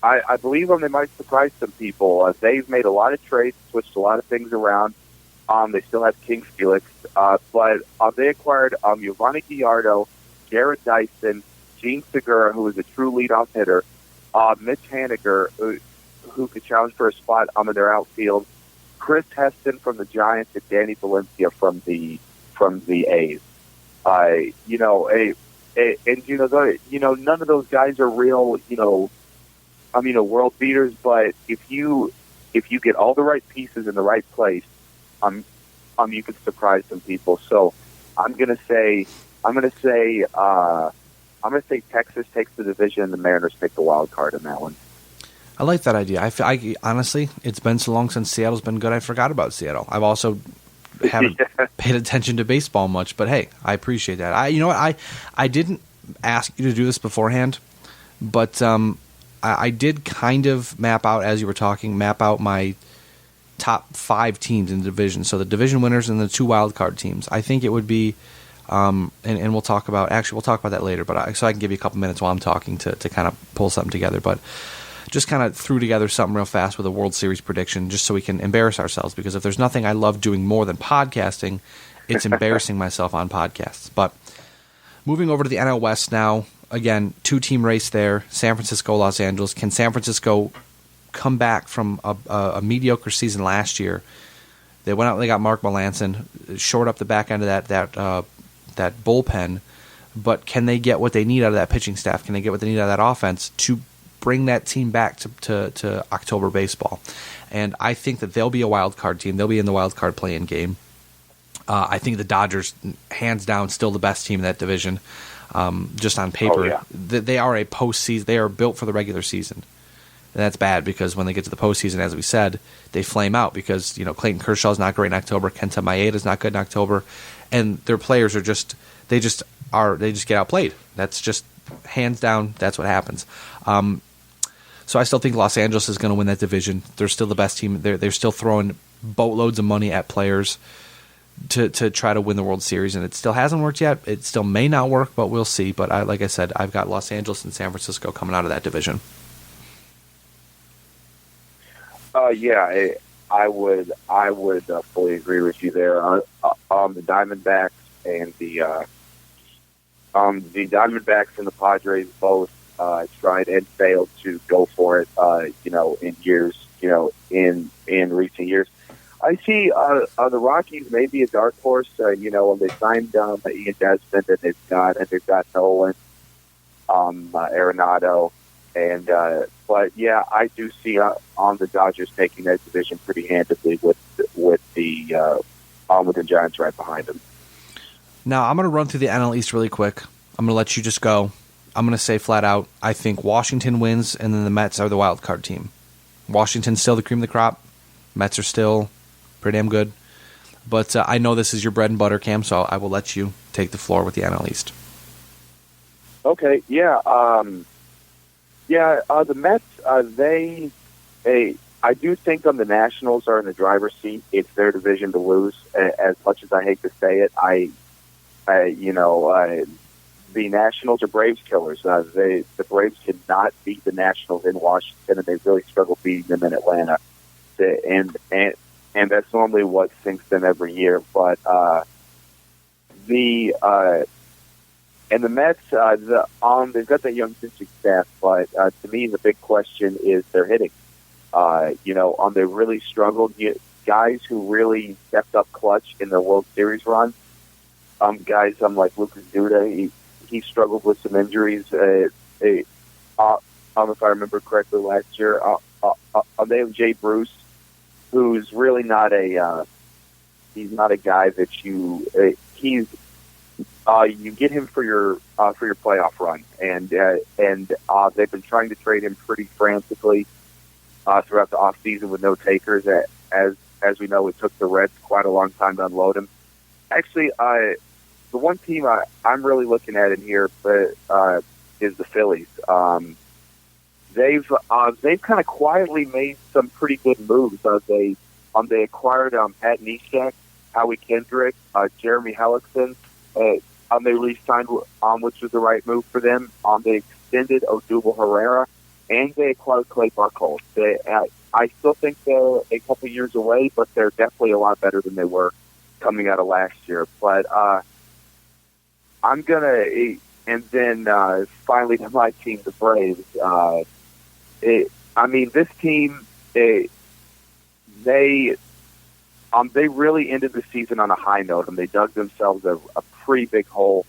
I believe them. They might surprise some people. They've made a lot of trades, switched a lot of things around. They still have King Felix, but they acquired Giovanni Gallardo, Jarrett Dyson, Gene Segura, who is a true leadoff hitter, Mitch Haniger, who could challenge for a spot in their outfield. Chris Heston from the Giants and Danny Valencia from the A's. None of those guys are real, world beaters. But if you get all the right pieces in the right place, you can surprise some people. So I'm gonna say Texas takes the division and the Mariners take the wild card in that one. I like that idea. I honestly, it's been so long since Seattle's been good, I forgot about Seattle. I've also haven't paid attention to baseball much, but hey, I appreciate that. I didn't ask you to do this beforehand, but I did kind of map out my top 5 teams in the division. So the division winners and the 2 wild card teams. I think it would be, and we'll talk about that later. But so I can give you a couple minutes while I'm talking to kind of pull something together, but. Just kind of threw together something real fast with a World Series prediction just so we can embarrass ourselves, because if there's nothing I love doing more than podcasting, it's embarrassing myself on podcasts. But moving over to the NL West now, again, 2-team race there, San Francisco, Los Angeles. Can San Francisco come back from a mediocre season last year? They went out and they got Mark Melancon, shored up the back end of that bullpen, but can they get what they need out of that pitching staff? Can they get what they need out of that offense to bring that team back to October baseball? And I think that they'll be a wild card team. They'll be in the wild card play-in game. I think the Dodgers, hands down, still the best team in that division. Just on paper, oh, yeah. They are a postseason. They are built for the regular season. And that's bad because when they get to the postseason, as we said, they flame out because Clayton Kershaw is not great in October, Kenta Maeda is not good in October, and their players are they just get outplayed. That's just hands down. That's what happens. So I still think Los Angeles is going to win that division. They're still the best team. They're still throwing boatloads of money at players to try to win the World Series, and it still hasn't worked yet. It still may not work, but we'll see. But like I said, I've got Los Angeles and San Francisco coming out of that division. I would fully agree with you there. The Diamondbacks and the Diamondbacks and the Padres both tried and failed to go for it. In recent years. I see the Rockies maybe a dark horse. When they signed Ian Desmond, and they've got Nolan, Arenado, and but yeah, I do see on the Dodgers taking that division pretty handedly with the Giants right behind them. Now I'm going to run through the NL East really quick. I'm going to let you just go. I'm going to say flat out, I think Washington wins, and then the Mets are the wild card team. Washington's still the cream of the crop. Mets are still pretty damn good. But I know this is your bread and butter, Cam, so I will let you take the floor with the NL East. Okay, yeah. The Mets, I do think the Nationals are in the driver's seat. It's their division to lose. As much as I hate to say it, the Nationals are Braves killers. The Braves cannot beat the Nationals in Washington, and they really struggle beating them in Atlanta. And that's normally what sinks them every year. But the Mets, they've got that young pitching staff, but to me the big question is their hitting. They really struggled. Guys who really stepped up clutch in the World Series run. Guys like Lucas Duda, he struggled with some injuries. If I remember correctly, last year, they have Jay Bruce, who's really not he's not a guy that you get him for your playoff run, and they've been trying to trade him pretty frantically throughout the offseason with no takers. As we know, it took the Reds quite a long time to unload him. Actually, the one team I'm really looking at in here is the Phillies. They've kind of quietly made some pretty good moves. They acquired Pat Neshek, Howie Kendrick, Jeremy Hellickson. They re-signed, which was the right move for them. They extended Odubel Herrera, and they acquired Clay Buchholz. I still think they're a couple years away, but they're definitely a lot better than they were coming out of last year. But I'm gonna, and then finally to my team, the Braves. This team, they really ended the season on a high note, and they dug themselves a pretty big hole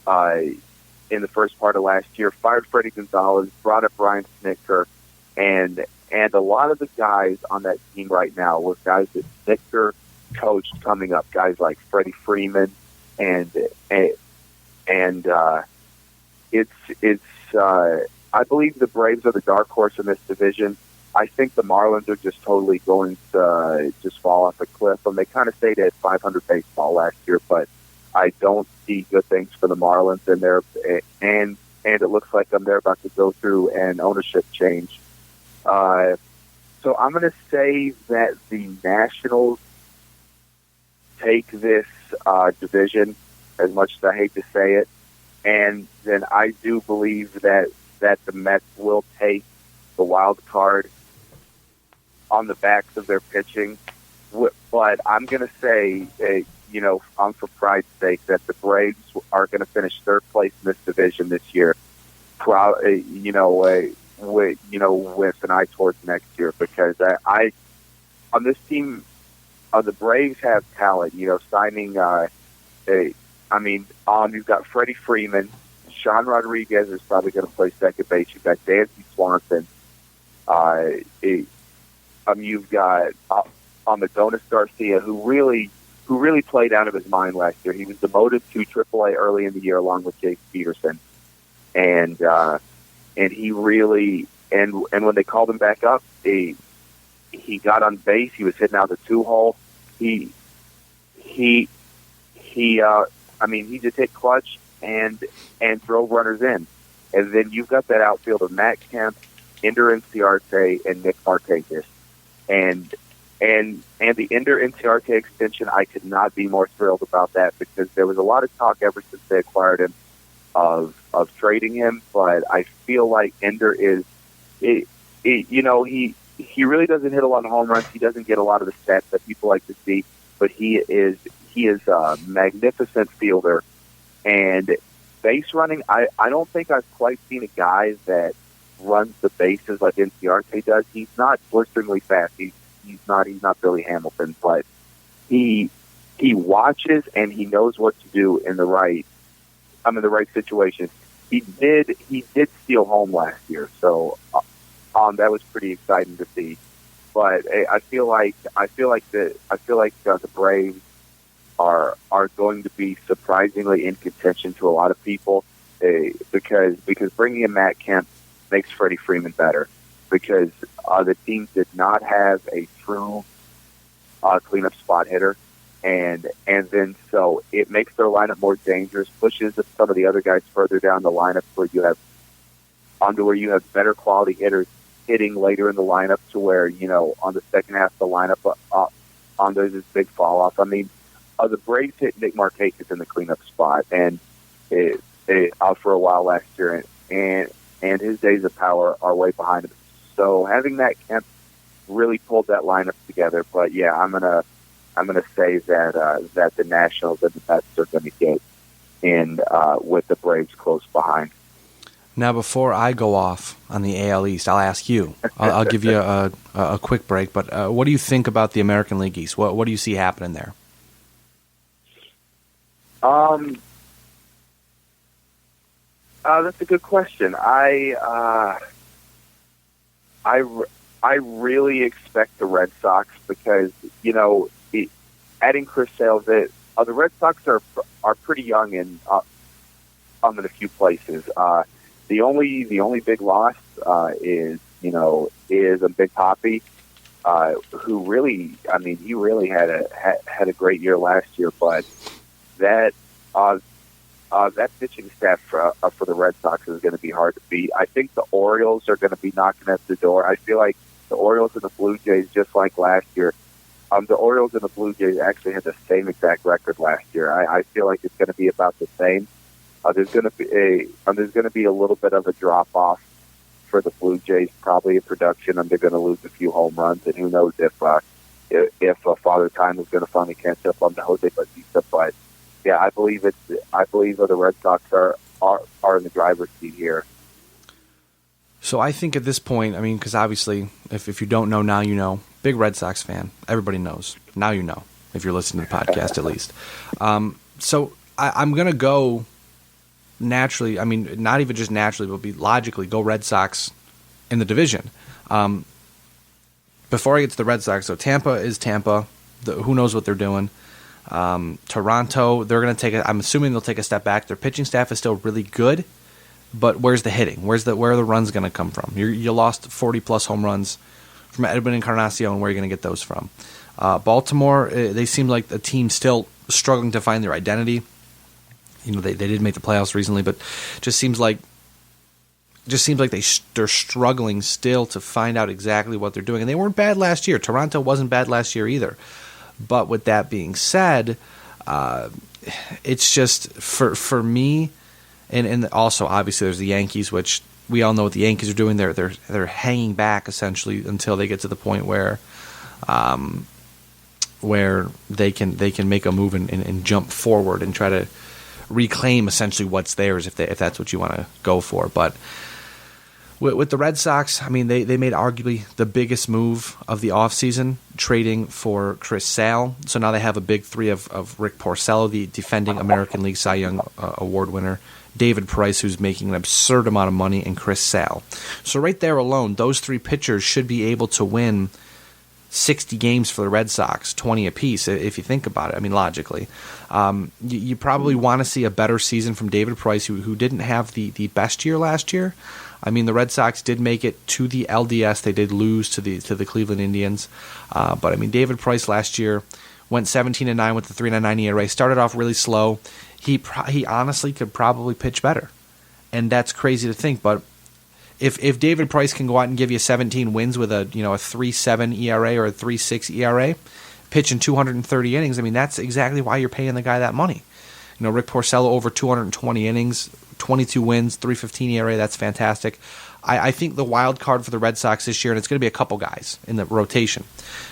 in the first part of last year. Fired Freddie Gonzalez, brought up Brian Snitker, and a lot of the guys on that team right now were guys that Snitker coached coming up. Guys like Freddie Freeman, and I believe the Braves are the dark horse in this division. I think the Marlins are just totally going to just fall off a cliff. And they kind of stayed at 500 baseball last year, but I don't see good things for the Marlins. And it looks like they're about to go through an ownership change. So I'm going to say that the Nationals take this division, as much as I hate to say it. And then I do believe that the Mets will take the wild card on the backs of their pitching. But I'm going to say, for pride's sake, that the Braves are going to finish third place in this division this year. With an eye towards next year, because I on this team, the Braves have talent. Signing. You've got Freddie Freeman. Sean Rodriguez is probably going to play second base. You've got Dansby Swanson. You've got Adonis Garcia, who really played out of his mind last year. He was demoted to AAA early in the year, along with Jake Peterson, and he really and when they called him back up, he got on base. He was hitting out the 2-hole. He just hit clutch and drove runners in. And then you've got that outfield of Matt Kemp, Ender Inciarte, and Nick Markakis. And the Ender Inciarte extension, I could not be more thrilled about that, because there was a lot of talk ever since they acquired him of trading him. But I feel like Ender he really doesn't hit a lot of home runs. He doesn't get a lot of the stats that people like to see, but he is a magnificent fielder. And base running, I don't think I've quite seen a guy that runs the bases like Inciarte does. He's not blisteringly fast. He's He's not Billy Hamilton, but he watches and he knows what to do in the right situation. He did steal home last year, so that was pretty exciting to see. But I feel like the Braves are going to be surprisingly in contention to a lot of people because bringing in Matt Kemp makes Freddie Freeman better, because the team did not have a true cleanup spot hitter, and then so it makes their lineup more dangerous, pushes some of the other guys further down the lineup where you have better quality hitters hitting later in the lineup, to where, on the second half of the lineup, there's this big fall off. I mean, the Braves hit Nick Markakis in the cleanup spot, and it out for a while last year, and his days of power are way behind him. So having Matt Kemp really pulled that lineup together. But yeah, I'm gonna say that the Nationals and the Mets are going to get in with the Braves close behind. Now, before I go off on the AL East, I'll ask you. I'll give you a quick break, but what do you think about the American League East? What do you see happening there? That's a good question. I really expect the Red Sox, because adding Chris Sale, the Red Sox are pretty young in a few places. The only big loss is a Big Papi, who really, he really had a great year last year, but that pitching staff for the Red Sox is going to be hard to beat. I think the Orioles are going to be knocking at the door. I feel like the Orioles and the Blue Jays, just like last year, the Orioles and the Blue Jays actually had the same exact record last year. I feel like it's going to be about the same. There's going to be a little bit of a drop off for the Blue Jays, probably in production, and they're going to lose a few home runs. And who knows if Father Time is going to finally catch up on the Jose Bautista. But yeah, I believe the Red Sox are in the driver's seat here. So I think at this point, because obviously, if you don't know now, you know. Big Red Sox fan. Everybody knows. Now you know, if you're listening to the podcast at least. So I'm going to go naturally, not even just naturally, but be logically, go Red Sox in the division. Before I get to the Red Sox, so Tampa is Tampa. Who knows what they're doing? Toronto, they're going to I'm assuming they'll take a step back. Their pitching staff is still really good, but where's the hitting? Where are the runs going to come from? You lost 40-plus home runs from Edwin Encarnacion. Where are you going to get those from? Baltimore, they seem like a team still struggling to find their identity. They did make the playoffs recently, but just seems like they're struggling still to find out exactly what they're doing. And they weren't bad last year. Toronto wasn't bad last year either. But with that being said, it's just for me, and also obviously there's the Yankees, which we all know what the Yankees are doing. They're hanging back essentially until they get to the point where they can make a move and jump forward and try to reclaim essentially what's theirs if that's what you want to go for. But with the Red Sox, they made arguably the biggest move of the offseason, trading for Chris Sale. So now they have a big three of Rick Porcello, the defending American League Cy Young Award winner, David Price, who's making an absurd amount of money, and Chris Sale. So right there alone, those three pitchers should be able to win 60 games for the Red Sox, 20 apiece, if you think about it. Logically. You probably want to see a better season from David Price, who didn't have the best year last year. The Red Sox did make it to the LDS. They did lose to the Cleveland Indians. But David Price last year went 17-9 with the 3.99 ERA. Started off really slow. He honestly could probably pitch better, and that's crazy to think. But if David Price can go out and give you 17 wins with a 3.7 ERA or a 3.6 ERA, pitching 230 innings, that's exactly why you're paying the guy that money. Rick Porcello over 220 innings, 22 wins, 3.15 ERA. That's fantastic. I think the wild card for the Red Sox this year, and it's going to be a couple guys in the rotation,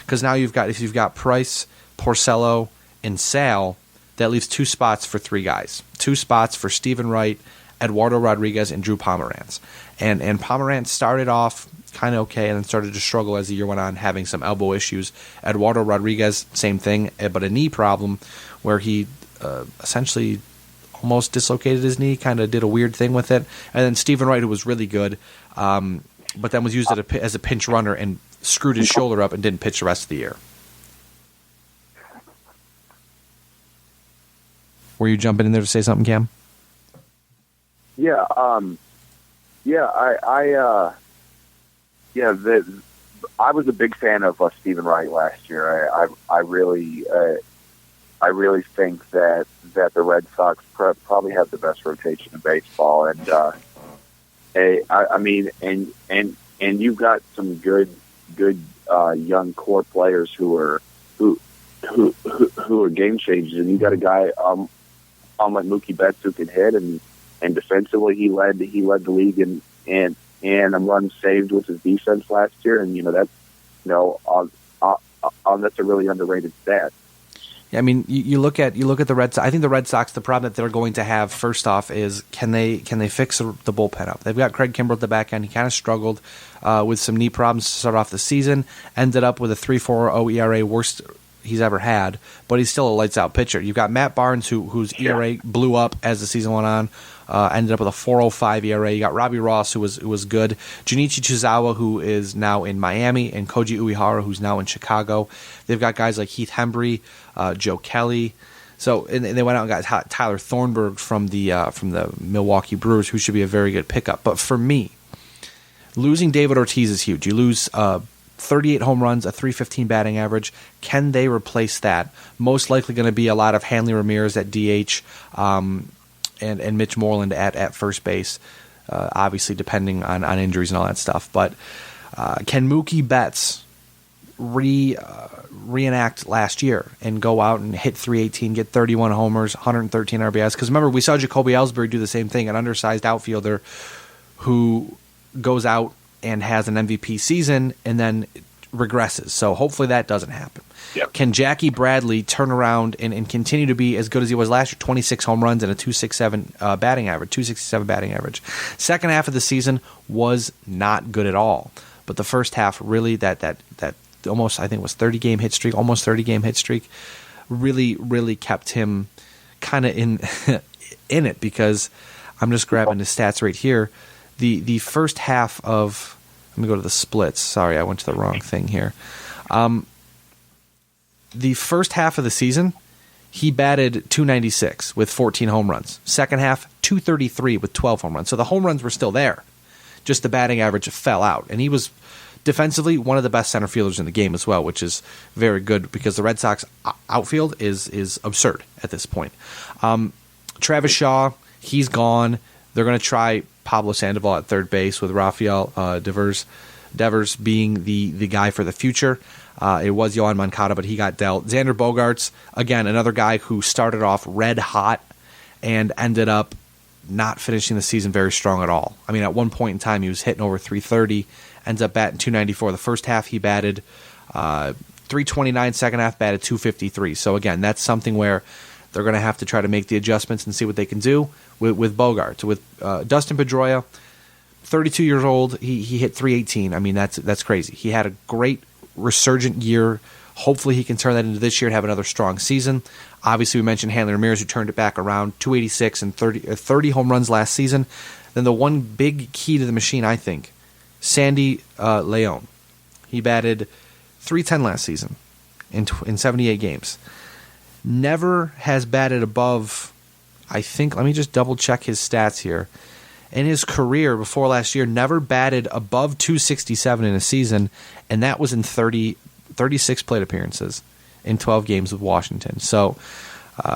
because now if you've got Price, Porcello, and Sale, that leaves 2 spots for 3 guys. 2 spots for Stephen Wright, Eduardo Rodriguez, and Drew Pomeranz. And Pomeranz started off kind of okay, and then started to struggle as the year went on, having some elbow issues. Eduardo Rodriguez, same thing, but a knee problem where he essentially almost dislocated his knee, kind of did a weird thing with it. And then Stephen Wright, who was really good, but then was used as a pinch runner and screwed his shoulder up and didn't pitch the rest of the year. Were you jumping in there to say something, Cam? Yeah, I was a big fan of Stephen Wright last year. I really think that the Red Sox probably have the best rotation in baseball, and you've got some good young core players who are game changers, and you got a guy like Mookie Betts who can hit, and defensively he led the league and runs saved with his defense last year, and that's a really underrated stat. Yeah, I mean, you look at the Red Sox. I think the Red Sox, the problem that they're going to have first off is can they fix the bullpen up? They've got Craig Kimbrell at the back end. He kind of struggled with some knee problems to start off the season. Ended up with a 3.40 ERA, worst he's ever had, but he's still a lights out pitcher. You've got Matt Barnes whose ERA blew up as the season went on. Ended up with a 4.05 ERA. You got Robbie Ross, who was good. Junichi Chizawa, who is now in Miami, and Koji Uehara, who's now in Chicago. They've got guys like Heath Hembry, Joe Kelly. So, and they went out and got Tyler Thornburg from the Milwaukee Brewers, who should be a very good pickup. But for me, losing David Ortiz is huge. You lose 38 home runs, a 315 batting average. Can they replace that? Most likely going to be a lot of Hanley Ramirez at DH. And Mitch Moreland at first base, obviously depending on injuries and all that stuff. But can Mookie Betts reenact last year and go out and hit 318, get 31 homers, 113 RBIs? Because remember, we saw Jacoby Ellsbury do the same thing, an undersized outfielder who goes out and has an MVP season and then regresses. So hopefully that doesn't happen. Yep. Can Jackie Bradley turn around and continue to be as good as he was last year? 26 home runs and a 267 batting average. Second half of the season was not good at all. But the first half, really, that almost, I think it was 30-game hit streak, really kept him kind of in in it, because I'm just grabbing his stats right here. The first half of, let me go to the splits. Sorry, I went to the wrong thing here. The first half of the season, he batted .296 with 14 home runs. Second half, .233 with 12 home runs. So the home runs were still there. Just the batting average fell out. And he was defensively one of the best center fielders in the game as well, which is very good because the Red Sox outfield is absurd at this point. Travis Shaw, he's gone. They're going to try Pablo Sandoval at third base with Rafael Devers being the guy for the future. It was Yohan Moncada, but he got dealt. Xander Bogaerts, again, another guy who started off red hot and ended up not finishing the season very strong at all. I mean, at one point in time, he was hitting over 330, ends up batting .294. The first half, he batted .329. Second half, batted .253. So, again, that's something where they're going to have to try to make the adjustments and see what they can do with Bogaerts. With Dustin Pedroia, 32 years old, he hit .318. I mean, that's crazy. He had a great resurgent year. Hopefully he can turn that into this year and have another strong season. Obviously, we mentioned Hanley Ramirez, who turned it back around, 286 and 30 home runs last season. Then the one big key to the machine, I think, Sandy Leon. He batted .310 last season in 78 games. Never has batted above, I think, let me just double check his stats here. In his career before last year, never batted above .267 in a season, and that was in 36 plate appearances in 12 games with Washington. So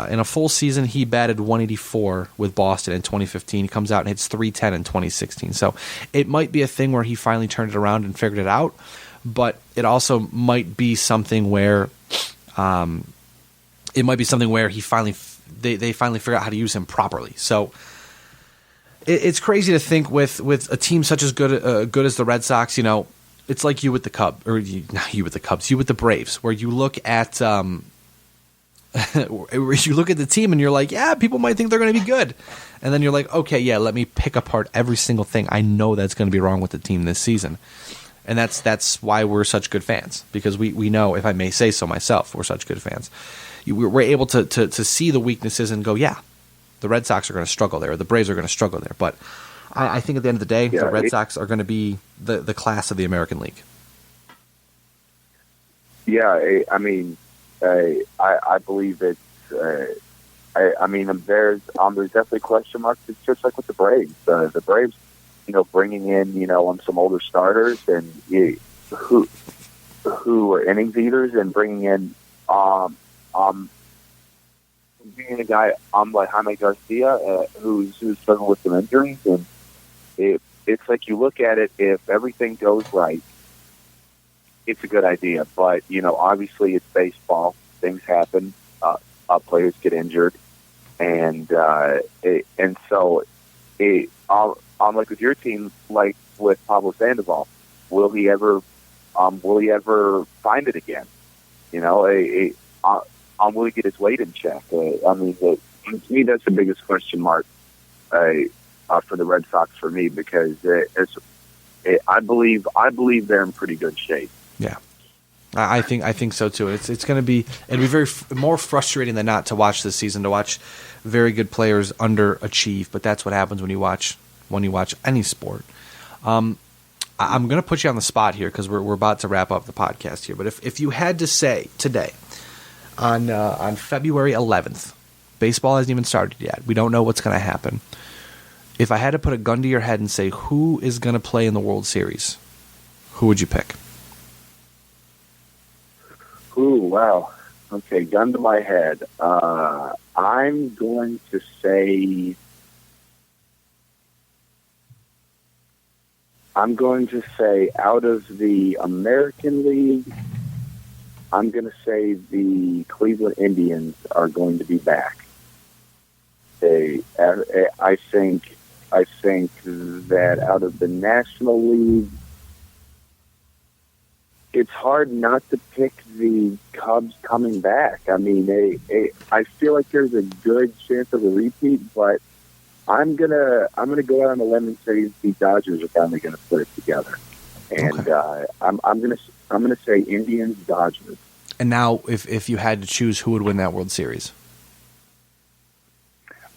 in a full season, he batted .184 with Boston in 2015. He comes out and hits .310 in 2016. So it might be a thing where he finally turned it around and figured it out, but it also might be something where he finally they finally figure out how to use him properly. So it's crazy to think with a team such as good as the Red Sox, you know, it's like you with the Cubs, or not you with the Cubs, you with the Braves, where you look at the team and you're like, yeah, people might think they're going to be good, and then you're like, okay, yeah, let me pick apart every single thing I know that's going to be wrong with the team this season. And that's why we're such good fans, because we know, if I may say so myself, we're such good fans. We're able to see the weaknesses and go, yeah, the Red Sox are going to struggle there, or the Braves are going to struggle there. But I think at the end of the day, the Red Sox are going to be the class of the American League. Yeah, I mean, I believe it's. I mean, there's definitely question marks. It's just like with the Braves. The Braves, bringing in some older starters and who are innings eaters, and bringing in being a guy like Jaime Garcia who's struggling with some injuries, and it's like you look at it, if everything goes right, it's a good idea. But obviously it's baseball; things happen. Players get injured, and so like with your team, like with Pablo Sandoval, will he ever find it again? Will he get his weight in check? I mean, to me, that's the biggest question mark for the Red Sox for me, because I believe they're in pretty good shape. Yeah. I think so too. It'd be very more frustrating than not to watch this season, to watch very good players underachieve. But that's what happens when you watch any sport. I'm going to put you on the spot here, because we're about to wrap up the podcast here. But if you had to say today, on February 11th, baseball hasn't even started yet. We don't know what's going to happen. If I had to put a gun to your head and say who is going to play in the World Series, who would you pick? Ooh, wow. Okay, gun to my head. I'm going to say out of the American League, I'm going to say the Cleveland Indians are going to be back. I think that out of the National League, it's hard not to pick the Cubs coming back. I mean, I feel like there's a good chance of a repeat, but I'm gonna go out on a limb and say the Dodgers are finally gonna put it together, and okay. I'm gonna say Indians, Dodgers. And now, if you had to choose, who would win that World Series?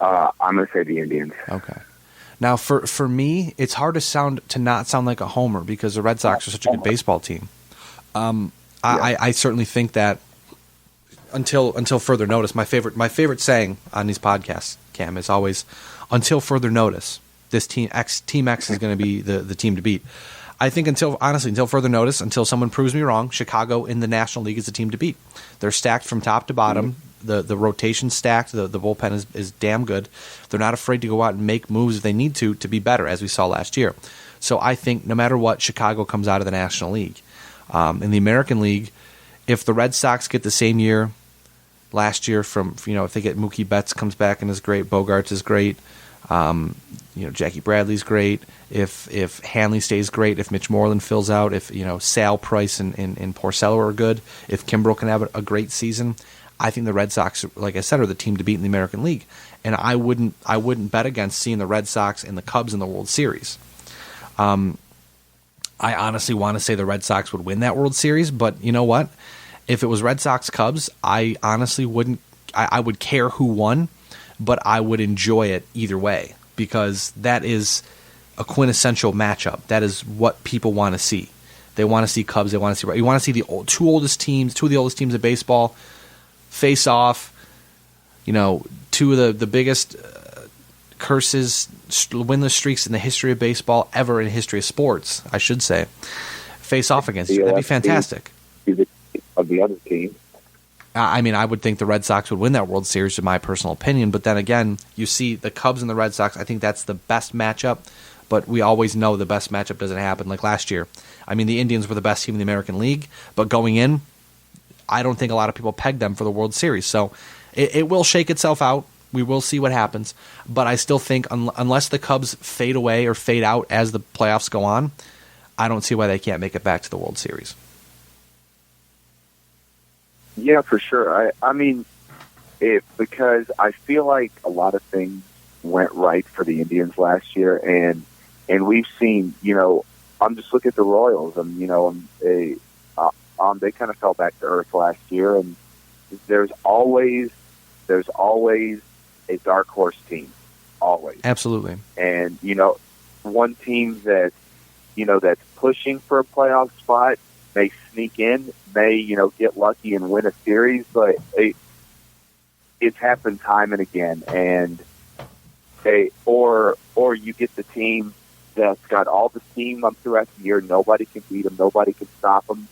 I'm gonna say the Indians. Okay. Now, for me, it's hard to not sound like a homer, because the Red Sox are such a good baseball team. I certainly think that until further notice, my favorite saying on these podcasts, Cam, is always, until further notice, this team X is going to be the team to beat. I think until further notice, until someone proves me wrong, Chicago in the National League is the team to beat. They're stacked from top to bottom. Mm-hmm. The rotation's stacked. The bullpen is damn good. They're not afraid to go out and make moves if they need to be better, as we saw last year. So I think no matter what, Chicago comes out of the National League. In the American League, if the Red Sox get the same year last year if they get Mookie Betts comes back and is great, Bogarts is great, Jackie Bradley's great, if Hanley stays great, if Mitch Moreland fills out, if Sal, Price, and Porcello are good, if Kimbrel can have a great season, I think the Red Sox, like I said, are the team to beat in the American League. And I wouldn't bet against seeing the Red Sox and the Cubs in the World Series. I honestly want to say the Red Sox would win that World Series, but you know what? If it was Red Sox Cubs, I honestly wouldn't. I would care who won, but I would enjoy it either way, because that is a quintessential matchup. That is what people want to see. They want to see Cubs. They want to see. You want to see two of the oldest teams in baseball face off. Two of the biggest curses, winless streaks in the history of baseball, ever in the history of sports, I should say, face off against you. That'd be fantastic. Of the other team. I mean, I would think the Red Sox would win that World Series, in my personal opinion. But then again, you see the Cubs and the Red Sox, I think that's the best matchup. But we always know the best matchup doesn't happen, like last year. I mean, the Indians were the best team in the American League, but going in, I don't think a lot of people pegged them for the World Series. So it will shake itself out. We will see what happens, but I still think unless the Cubs fade away or fade out as the playoffs go on, I don't see why they can't make it back to the World Series. Yeah, for sure. I mean, because I feel like a lot of things went right for the Indians last year, and we've seen, I'm just looking at the Royals, and they kind of fell back to earth last year, and there's always a dark horse team, always. Absolutely. And one team that's pushing for a playoff spot may sneak in, may get lucky and win a series, but it's happened time and again. And or you get the team that's got all the steam up throughout the year, nobody can beat them, nobody can stop them,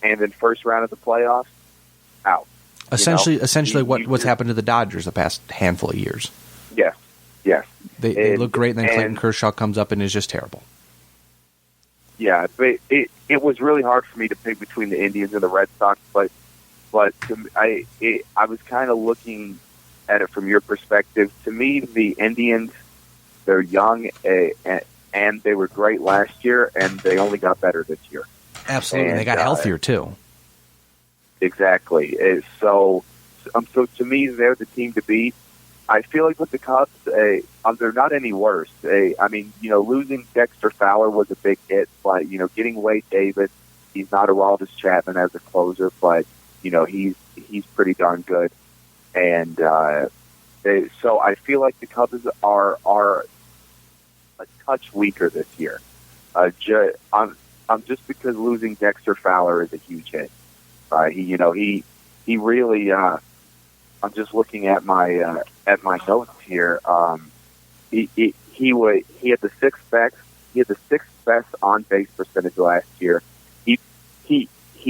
and then first round of the playoffs, out. Essentially, what's happened to the Dodgers the past handful of years. Yes. They look great, and then Clayton Kershaw comes up and is just terrible. Yeah, but it was really hard for me to pick between the Indians and the Red Sox, but I was kind of looking at it from your perspective. To me, the Indians, they're young, and they were great last year, and they only got better this year. Absolutely, and they got healthier too. Exactly. So to me, they're the team to beat. I feel like with the Cubs, they're not any worse. Losing Dexter Fowler was a big hit, but getting Wade Davis, he's not Aroldis Chapman as a closer, but he's pretty darn good. And so I feel like the Cubs are a touch weaker this year. Just because losing Dexter Fowler is a huge hit. He really. I'm just looking at my notes here. He had the sixth best on base percentage last year. He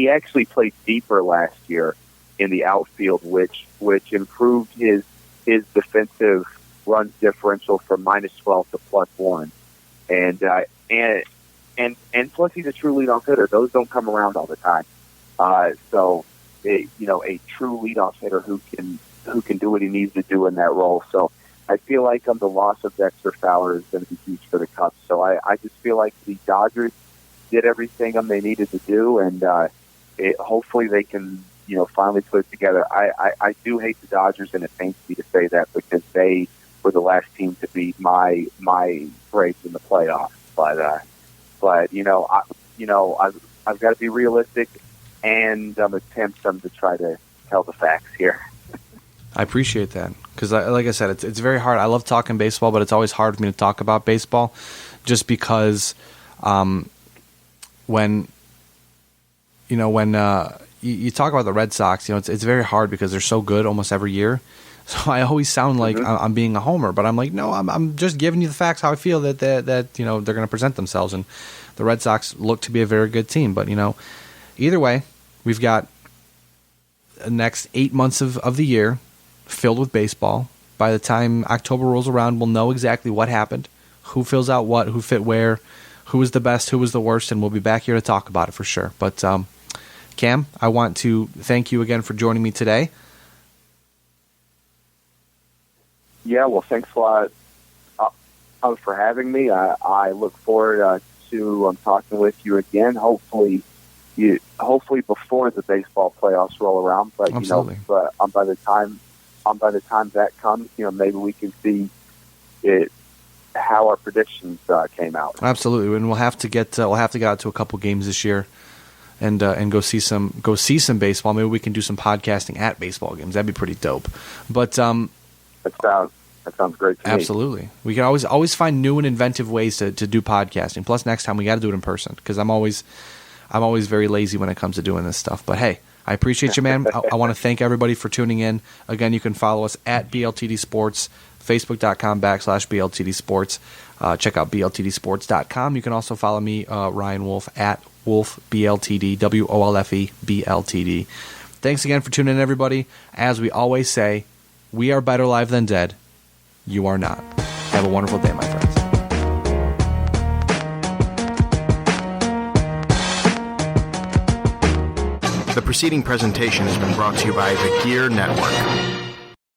actually played deeper last year in the outfield, which improved his defensive runs differential from -12 to +1, and plus he's a true leadoff hitter. Those don't come around all the time. So a true leadoff hitter who can do what he needs to do in that role. So I feel like the loss of Dexter Fowler is going to be huge for the Cubs. So I just feel like the Dodgers did everything they needed to do, and hopefully they can finally put it together. I do hate the Dodgers, and it pains me to say that because they were the last team to beat my Braves in the playoffs. But I've got to be realistic, and attempt to try to tell the facts here. I appreciate that because, like I said, it's very hard. I love talking baseball, but it's always hard for me to talk about baseball, just because when you talk about the Red Sox, it's very hard because they're so good almost every year. So I always sound like I'm being a homer, but I'm like, no, I'm just giving you the facts how I feel that they're going to present themselves, and the Red Sox look to be a very good team. But either way, we've got the next 8 months of the year filled with baseball. By the time October rolls around, we'll know exactly what happened, who fills out what, who fit where, who was the best, who was the worst, and we'll be back here to talk about it for sure. But Cam, I want to thank you again for joining me today. Yeah, well, thanks a lot for having me. I look forward to talking with you again. Hopefully before the baseball playoffs roll around. But Absolutely. By the time that comes, maybe we can see how our predictions came out. Absolutely, and we'll have to get out to a couple games this year, and go see some baseball. Maybe we can do some podcasting at baseball games. That'd be pretty dope. But that sounds great to me. Absolutely, we can always find new and inventive ways to do podcasting. Plus, next time we got to do it in person because I'm always very lazy when it comes to doing this stuff. But hey, I appreciate you, man. I want to thank everybody for tuning in. Again, you can follow us at BLTD Sports, Facebook.com/BLTD Sports. Check out BLTDsports.com. You can also follow me, Ryan Wolfe, at Wolfe BLTD, WOLFE BLTD. Thanks again for tuning in, everybody. As we always say, we are better live than dead. You are not. Have a wonderful day, my friends. The preceding presentation has been brought to you by the Gear Network.